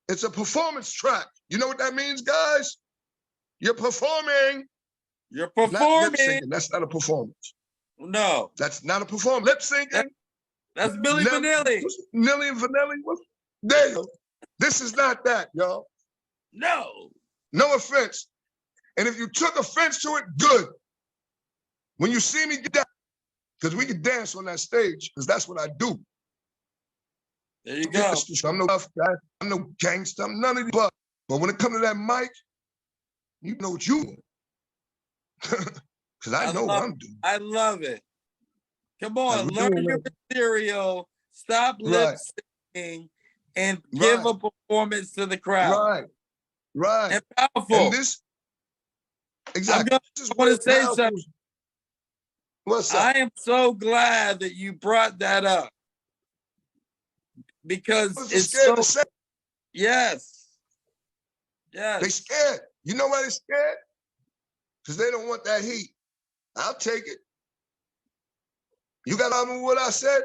it's a performance track. You know what that means, guys? You're performing. You're Not lip performing. syncing. That's not a performance. No. That's not a performance. Lip syncing. That's Milli Vanilli. Milli and Vanilli. There you go. This is not that, y'all. No. No offense. And if you took offense to it, good. When you see me get down, because we can dance on that stage, because that's what I do. There you go. I'm no tough guy. I'm no gangster. I'm none of these. But when it comes to that mic, you know what you want. Because I know what I'm doing. I love it. Come on, Like, learn your material. Stop lip syncing and give a performance to the crowd. Right. And powerful. And this, exactly. I want to say something. What's up? I am so glad that you brought that up. Because it's scared so, to say. Yes. They scared. You know why they scared? Because they don't want that heat. I'll take it. You got to remember what I said?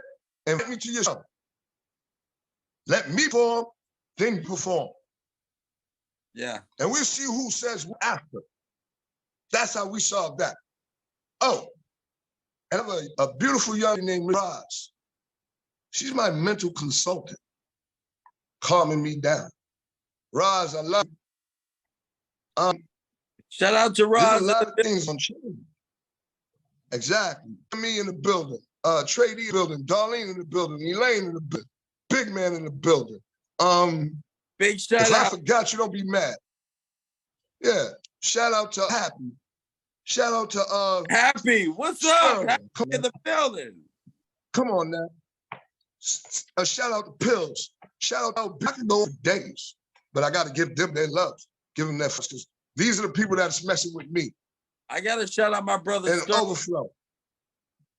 Invite me to your show. Let me perform, then you perform. Yeah. And we'll see who says what after. That's how we solve that. Oh, and I have a beautiful young lady named Roz. She's my mental consultant, calming me down. Roz, I love you. Shout out to Roz. There's a lot of things on change. Exactly. Me in the building, Trey D in the building, Darlene in the building, Elaine in the building, Big Man in the building. Big shout out. If I forgot, you don't be mad. Yeah. Shout out to Happy. Shout out to Happy. What's up? Happy in the building. Come on now. A shout out to Pills. Shout out to I can go for days, but I got to give them their love. Give them that because these are the people that's messing with me. I got to shout out my brother. And Overflow.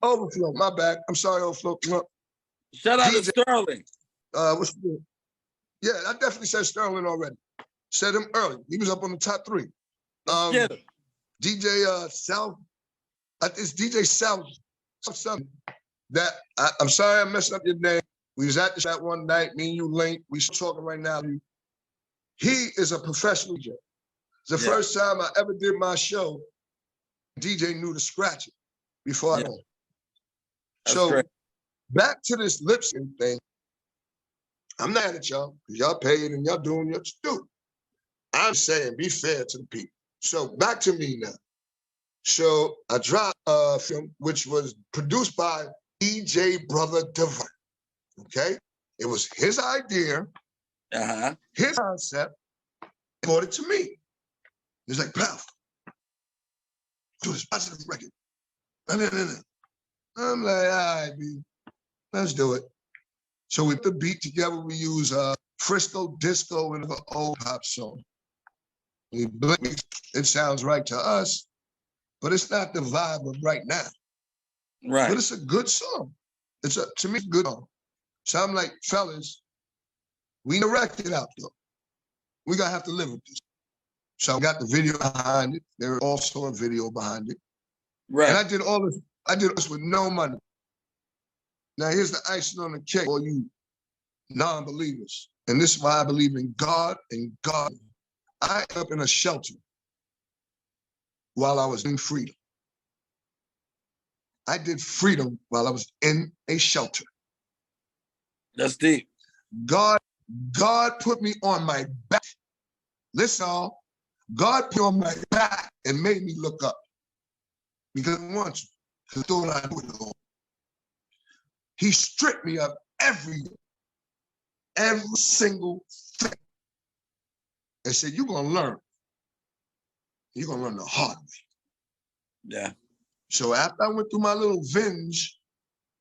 Overflow, my bad. I'm sorry, Overflow. Shout out to Sterling. What's the name? Yeah, I definitely said Sterling already. Said him early. He was up on the top 3. Let's get him. DJ South. It's DJ South something. I'm sorry I messed up your name. We was at the chat one night, me and you linked. We still talking right now. He is a professional DJ. It's the first time I ever did my show. DJ knew to scratch it before I know. So great. back to this lip sync thing. I'm not at y'all because y'all paid and y'all doing what you do. I'm saying be fair to the people. So back to me now. So I dropped a film which was produced by DJ Brother Divine. Okay, it was his idea, his concept. He brought it to me. He's like, "Pal, do this positive record." I'm like, "All right, B, let's do it." So we put the beat together. We use Frisco Disco and an old pop song. It sounds right to us, but it's not the vibe of right now. Right. But it's a good song. To me, it's a good song. So I'm like, fellas, we need a record out though. We gotta have to live with this. So I got the video behind it. There was also a video behind it. Right. And I did all this. I did this with no money. Now here's the icing on the cake for you non-believers. And this is why I believe in God and God. I ended up in a shelter while I was in freedom. I did freedom while I was in a shelter. That's deep. God put me on my back. Listen, all. God put me on my back and made me look up. Because I want you. Because I thought I knew it all. He stripped me of every single thing. And said, you're going to learn. You're going to learn the hard way. Yeah. So after I went through my little binge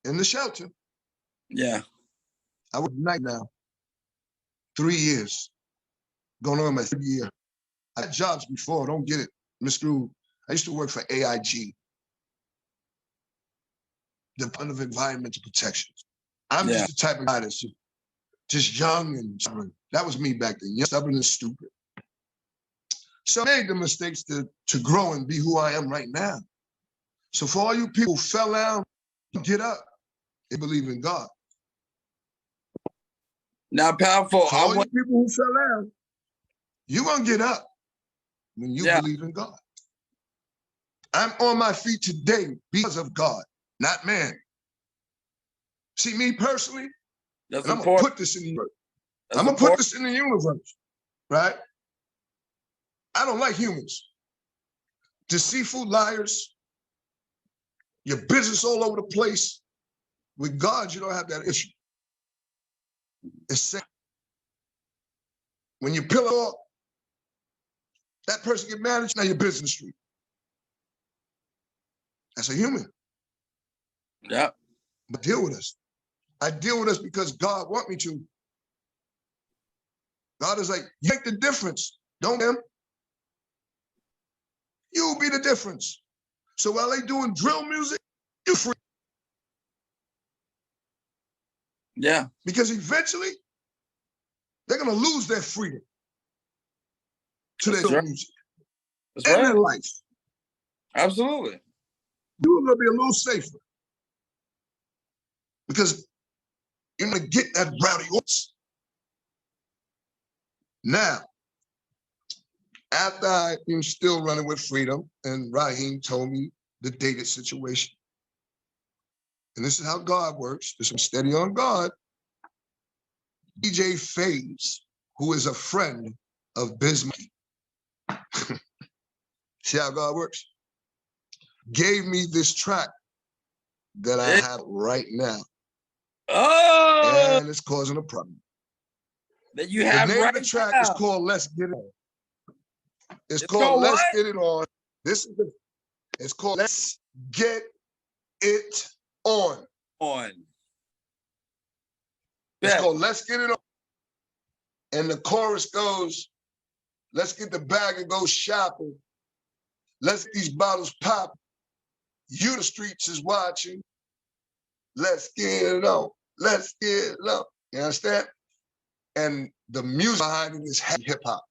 in the shelter, I work night now. 3 years. Going on my 3rd year. I had jobs before, don't get it. Mr. I used to work for AIG, Department of Environmental Protection. I'm just the type of guy that's just young and stubborn. That was me back then, young, stubborn and stupid. So I made the mistakes to grow and be who I am right now. So for all you people who fell down, get up and believe in God. Now, powerful. For all you people who fell down, you're going to get up when you believe in God. I'm on my feet today because of God, not man. See, me personally, That's I'm going to put this in the universe. I'm going to put this in the universe, right? I don't like humans. Deceitful liars, your business all over the place. With God, you don't have that issue. It's sad. When you peel it off, that person get mad at you, now your business street. That's a human. Yeah. But deal with us. I deal with us because God want me to. God is like, you make the difference. Don't him. You'll be the difference. So while they doing drill music, you free. Yeah. Because eventually, they're going to lose their freedom to their music and their life. Absolutely. You're going to be a little safer because you're going to get that rowdy voice. Now, after I'm still running with freedom, and Raheem told me the dated situation. And this is how God works. This is steady on God. DJ FaZe, who is a friend of Bismarck. See how God works? Gave me this track that I have right now. Oh! And it's causing a problem. That you have the name right of the track now. is called Let's Get It On. It's called Let's Get It On. It's called Let's Get It On. It's called Let's Get It On. And the chorus goes, let's get the bag and go shopping. Let's get these bottles pop. You the streets is watching. Let's get it on. Let's get it on. You understand? And the music behind it is hip hop.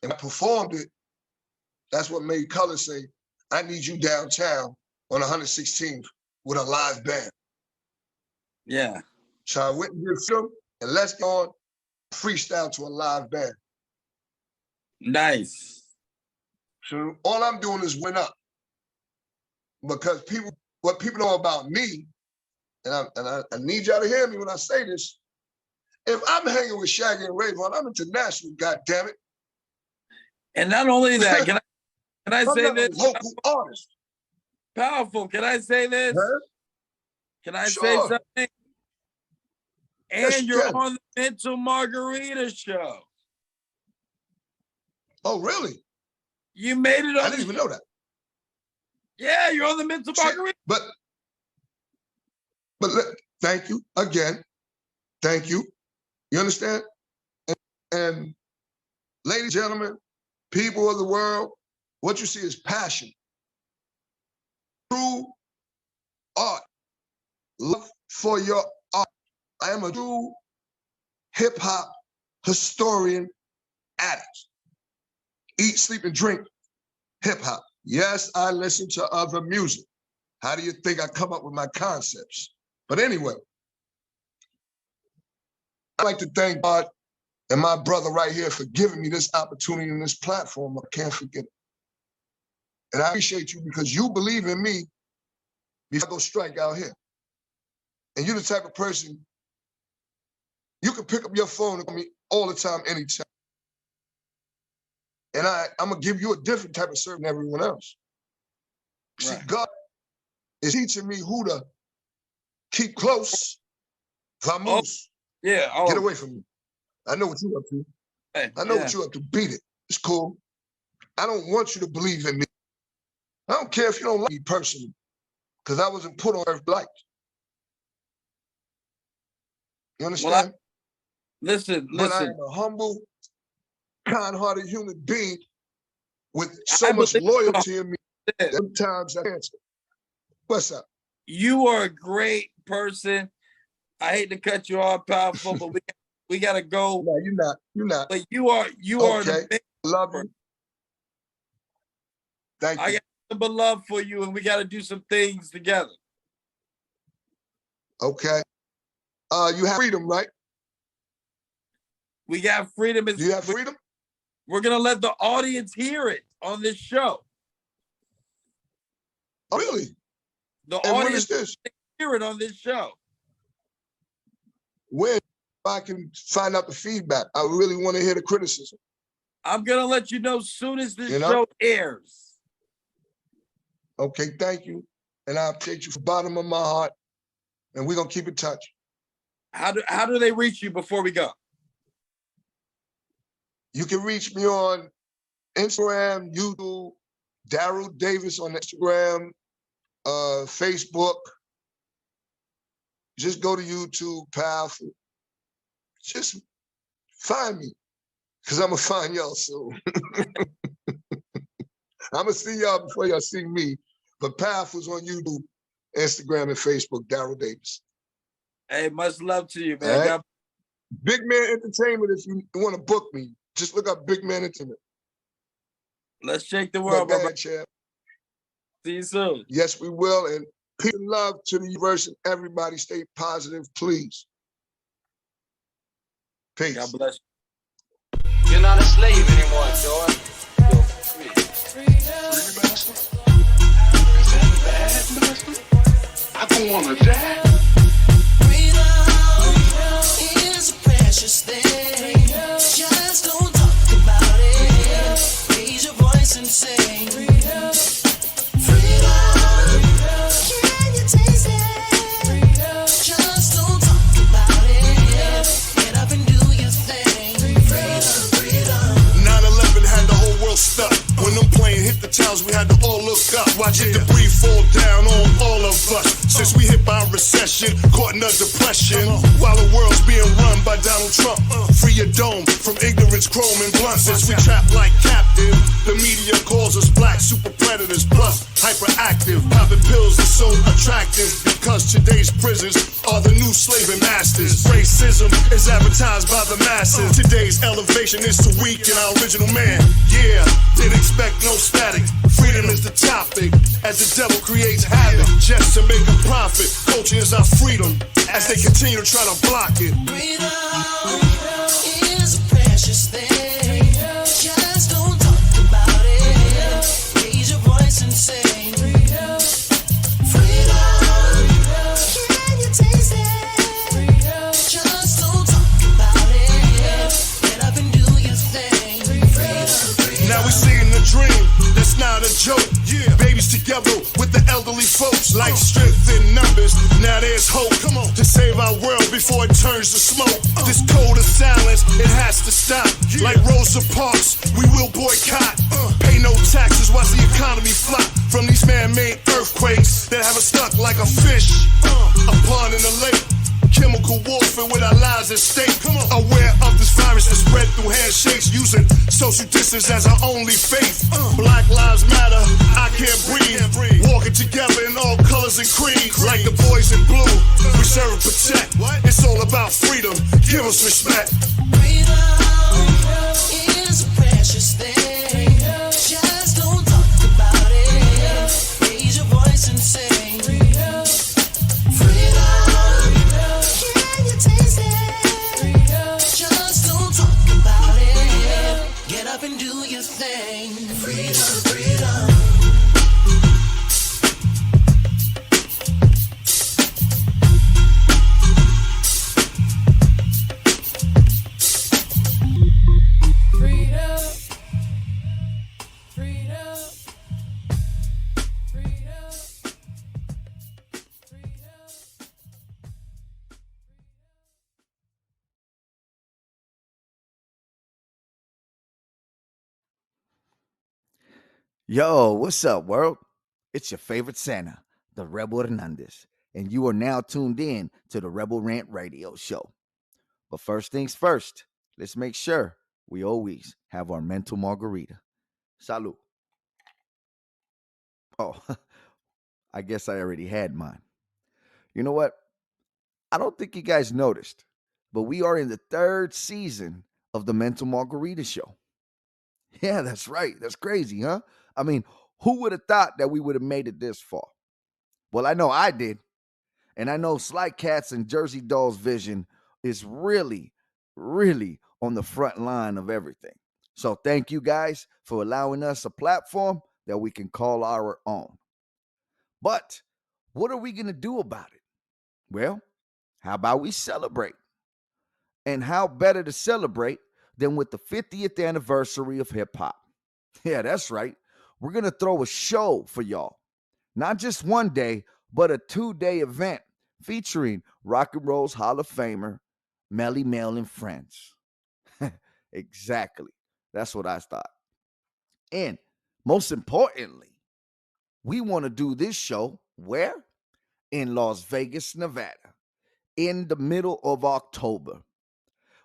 And I performed it. That's what made Color say, I need you downtown on 116th with a live band. Yeah. So I went and did film, and let's go on freestyle to a live band. Nice. So all I'm doing is went up. Because what people know about me, and I need y'all to hear me when I say this, if I'm hanging with Shaggy and Rayvon, I'm international, goddammit. And not only that, can I I'm say not this? a local artist. Powerful. Can I say this? Huh? Can I say Sure. something? Yes, And you you're can. on the Mental Margarita show. Oh, really? You made it I on didn't the even know that. Yeah, you're on the Mental Margarita. But thank you again. Thank you. You understand? And ladies and gentlemen, people of the world, what you see is passion. True art. Love for your art. I am a true hip-hop historian addict. Eat, sleep, and drink hip-hop. Yes, I listen to other music. How do you think I come up with my concepts? But anyway, I'd like to thank God and my brother right here for giving me this opportunity and this platform. I can't forget it. And I appreciate you because you believe in me before I go strike out here. And you're the type of person, you can pick up your phone and call me all the time, anytime. And I'm going to give you a different type of service than everyone else. See, Right. God is teaching me who to keep close. Vamos. Yeah. Get away from me. I know what you're up to. I know what you're up to. Beat it. It's cool. I don't want you to believe in me. I don't care if you don't like me personally, because I wasn't put on earth like. You understand? Listen. But I am a humble, kind-hearted human being with so much loyalty in me that sometimes I answer. What's up? You are a great person. I hate to cut you off, Powerful, but we gotta go. No, you're not. You're not. But you are Okay. the Love you. Thank you. I got nothing but love for you, and we gotta do some things together. Okay. You have freedom, right? We got freedom. Do you have freedom? We're gonna let the audience hear it on this show. Oh, really? The And when audience is this? hear it on this show. When I can find out the feedback? I really want to hear the criticism. I'm gonna let you know soon as this You know? show airs. Okay, thank you. And I appreciate you from the bottom of my heart. And we're gonna keep in touch. How do they reach you before we go? You can reach me on Instagram, YouTube, Daryl Davis on Instagram, Facebook. Just go to YouTube, Powerful. Just find me, because I'm going to find y'all soon. I'm going to see y'all before y'all see me. But Powerful's on YouTube, Instagram, and Facebook, Daryl Davis. Hey, much love to you, man. All right? God- Big Man Entertainment, if you want to book me, just look up Big Man Entertainment. Let's shake the But world, go my brother. ahead, champ. See you soon. Yes, we will. And peace and love to the universe and everybody. Stay positive, please. Peace. God bless you. You're not a slave anymore, George. You're free. I don't wanna die. Freedom is a precious thing. Just don't talk about it. Raise your voice and sing. Freedom. Can you taste it? Just don't talk about it. Get up and do your thing. Freedom. 9/11 had the whole world stuck. When them planes hit the towers, we had to all look up. Watching debris fall down on all of us. Since we hit by a recession, caught in a depression. While the world's being run by Donald Trump. Free your dome from ignorance, chrome, and blunt. Since we trapped like captive, the media calls us black super predators. Plus, hyperactive. Popping pills is so attractive. Because today's prisons are the new slaving masters. Racism is advertised by the masses. Today's elevation is to weaken our original man. Yeah, didn't expect no static. Freedom is the topic, as the devil creates havoc just to make a profit. Culture is our freedom, as they continue to try to block it. Freedom is a precious thing. Just don't talk about it. Raise your voice and sing. Freedom. Can you taste it? Just don't talk about it. Get up and do your thing. Freedom. Now we seeing a dream that's not a joke. Yeah, babies together with the elderly folks. Like strength in numbers, now there's hope. Come on, to save our world before it turns to smoke. This code of silence, it has to stop. Like Rosa Parks, we will boycott. Pay no taxes, watch the economy flop from these man-made earthquakes that have us stuck like a fish, a pond in a lake. Chemical warfare with our lives at stake. Aware of this virus that spread through handshakes, using social distance as our only faith. Black lives matter, I can't breathe. Walking together in all colors and creeds, like the boys in blue. We serve and protect. It's all about freedom. Give us respect. Freedom is a precious thing. Just don't talk about it. Raise your voice and sing. Freedom. Can you taste it? Just don't talk about it. Get up and do your thing. Freedom. Yo, what's up, world? It's your favorite Santa, the Rebel Hernandez, and you are now tuned in to the Rebel Rant Radio Show. But first things first, let's make sure we always have our mental margarita. Salud. Oh, I guess I already had mine. You know what? I don't think you guys noticed, but we are in the 3rd season of the Mental Margarita Show. Yeah, that's right. That's crazy, huh? I mean, who would have thought that we would have made it this far? Well, I know I did. And I know Slykat's and Jersey Doll's vision is really, really on the front line of everything. So thank you guys for allowing us a platform that we can call our own. But what are we going to do about it? Well, how about we celebrate? And how better to celebrate than with the 50th anniversary of hip hop? Yeah, that's right. We're going to throw a show for y'all. Not just one day, but a 2-day event featuring Rock and Roll's Hall of Famer, Melly Mel and Friends. Exactly. That's what I thought. And most importantly, we want to do this show where? In Las Vegas, Nevada, in the middle of October,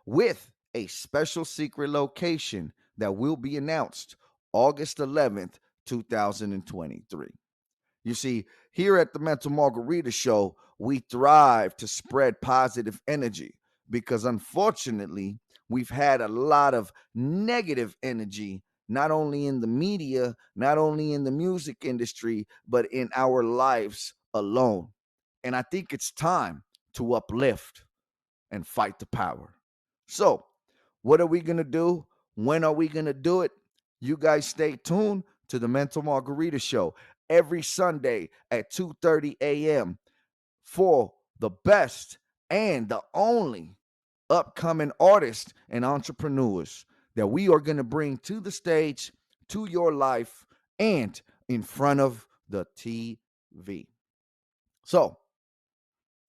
with a special secret location that will be announced August 11th, 2023. You see, here at the Mental Margarita Show, we thrive to spread positive energy because unfortunately, we've had a lot of negative energy, not only in the media, not only in the music industry, but in our lives alone. And I think it's time to uplift and fight the power. So, what are we going to do? When are we going to do it? You guys stay tuned to the Mental Margarita Show every Sunday at 2:30 a.m. for the best and the only upcoming artists and entrepreneurs that we are going to bring to the stage, to your life, and in front of the TV. So,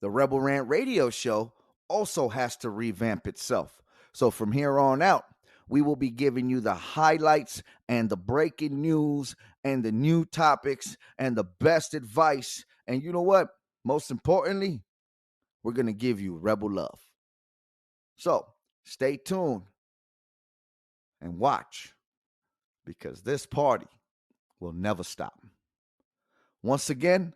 the Rebel Rant Radio Show also has to revamp itself. So from here on out, we will be giving you the highlights and the breaking news and the new topics and the best advice. And you know what? Most importantly, we're going to give you Rebel love. So stay tuned and watch, because this party will never stop. Once again,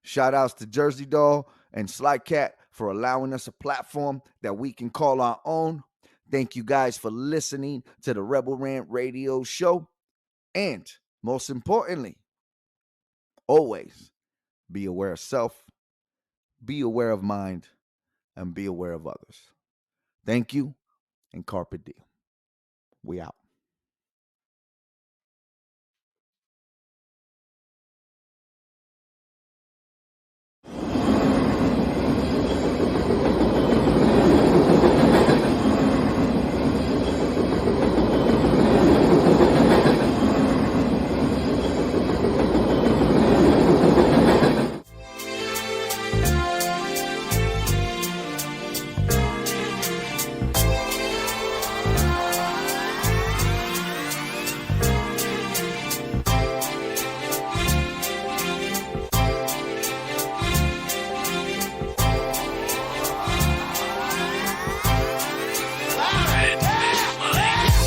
shout outs to Jersey Doll and Slykat for allowing us a platform that we can call our own. Thank you guys for listening to the Rebel Rant Radio Show. And most importantly, always be aware of self, be aware of mind, and be aware of others. Thank you, and carpe diem. We out.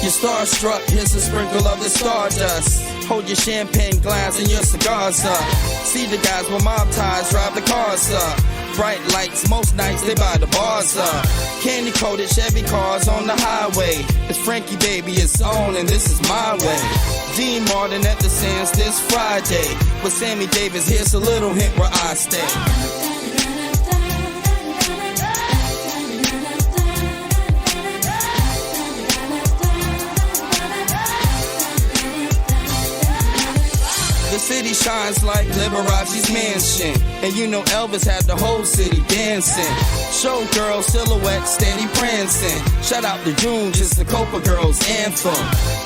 You're starstruck, here's a sprinkle of the stardust. Hold your champagne glass and your cigars up. See the guys with mob ties drive the cars up. Bright lights, most nights they buy the bars up. Candy coated Chevy cars on the highway. It's Frankie baby, it's on and this is my way. Dean Martin at the Sands this Friday. With Sammy Davis, here's a little hint where I stay. The city shines like Liberace's mansion. And you know Elvis had the whole city dancing. Showgirl silhouette steady prancing. Shout out to June, just the Copa Girls anthem.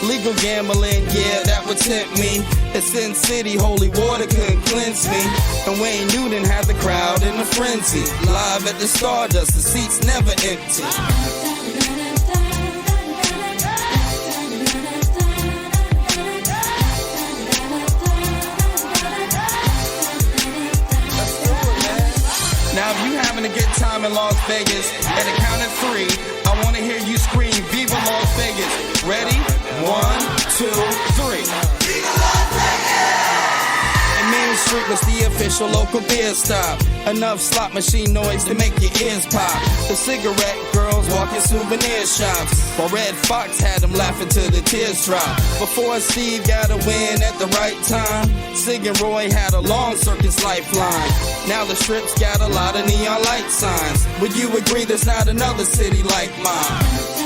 Legal gambling, yeah, that would tempt me. It's Sin City, holy water couldn't cleanse me. And Wayne Newton had the crowd in a frenzy. Live at the Stardust, the seats never empty. Now if you having a good time in Las Vegas, at the count of 3, I want to hear you scream, Viva Las Vegas. Ready? 1, 2, 3. Viva Las Vegas! And Main Street was the official local beer stop. Enough slot machine noise to make your ears pop. The cigarette girls walking souvenir shops. While Red Fox had them laughing till the tears drop. Before Steve got a win at the right time, Sig and Roy had a long circus lifeline. Now the Strip's got a lot of neon light signs. Would you agree there's not another city like mine?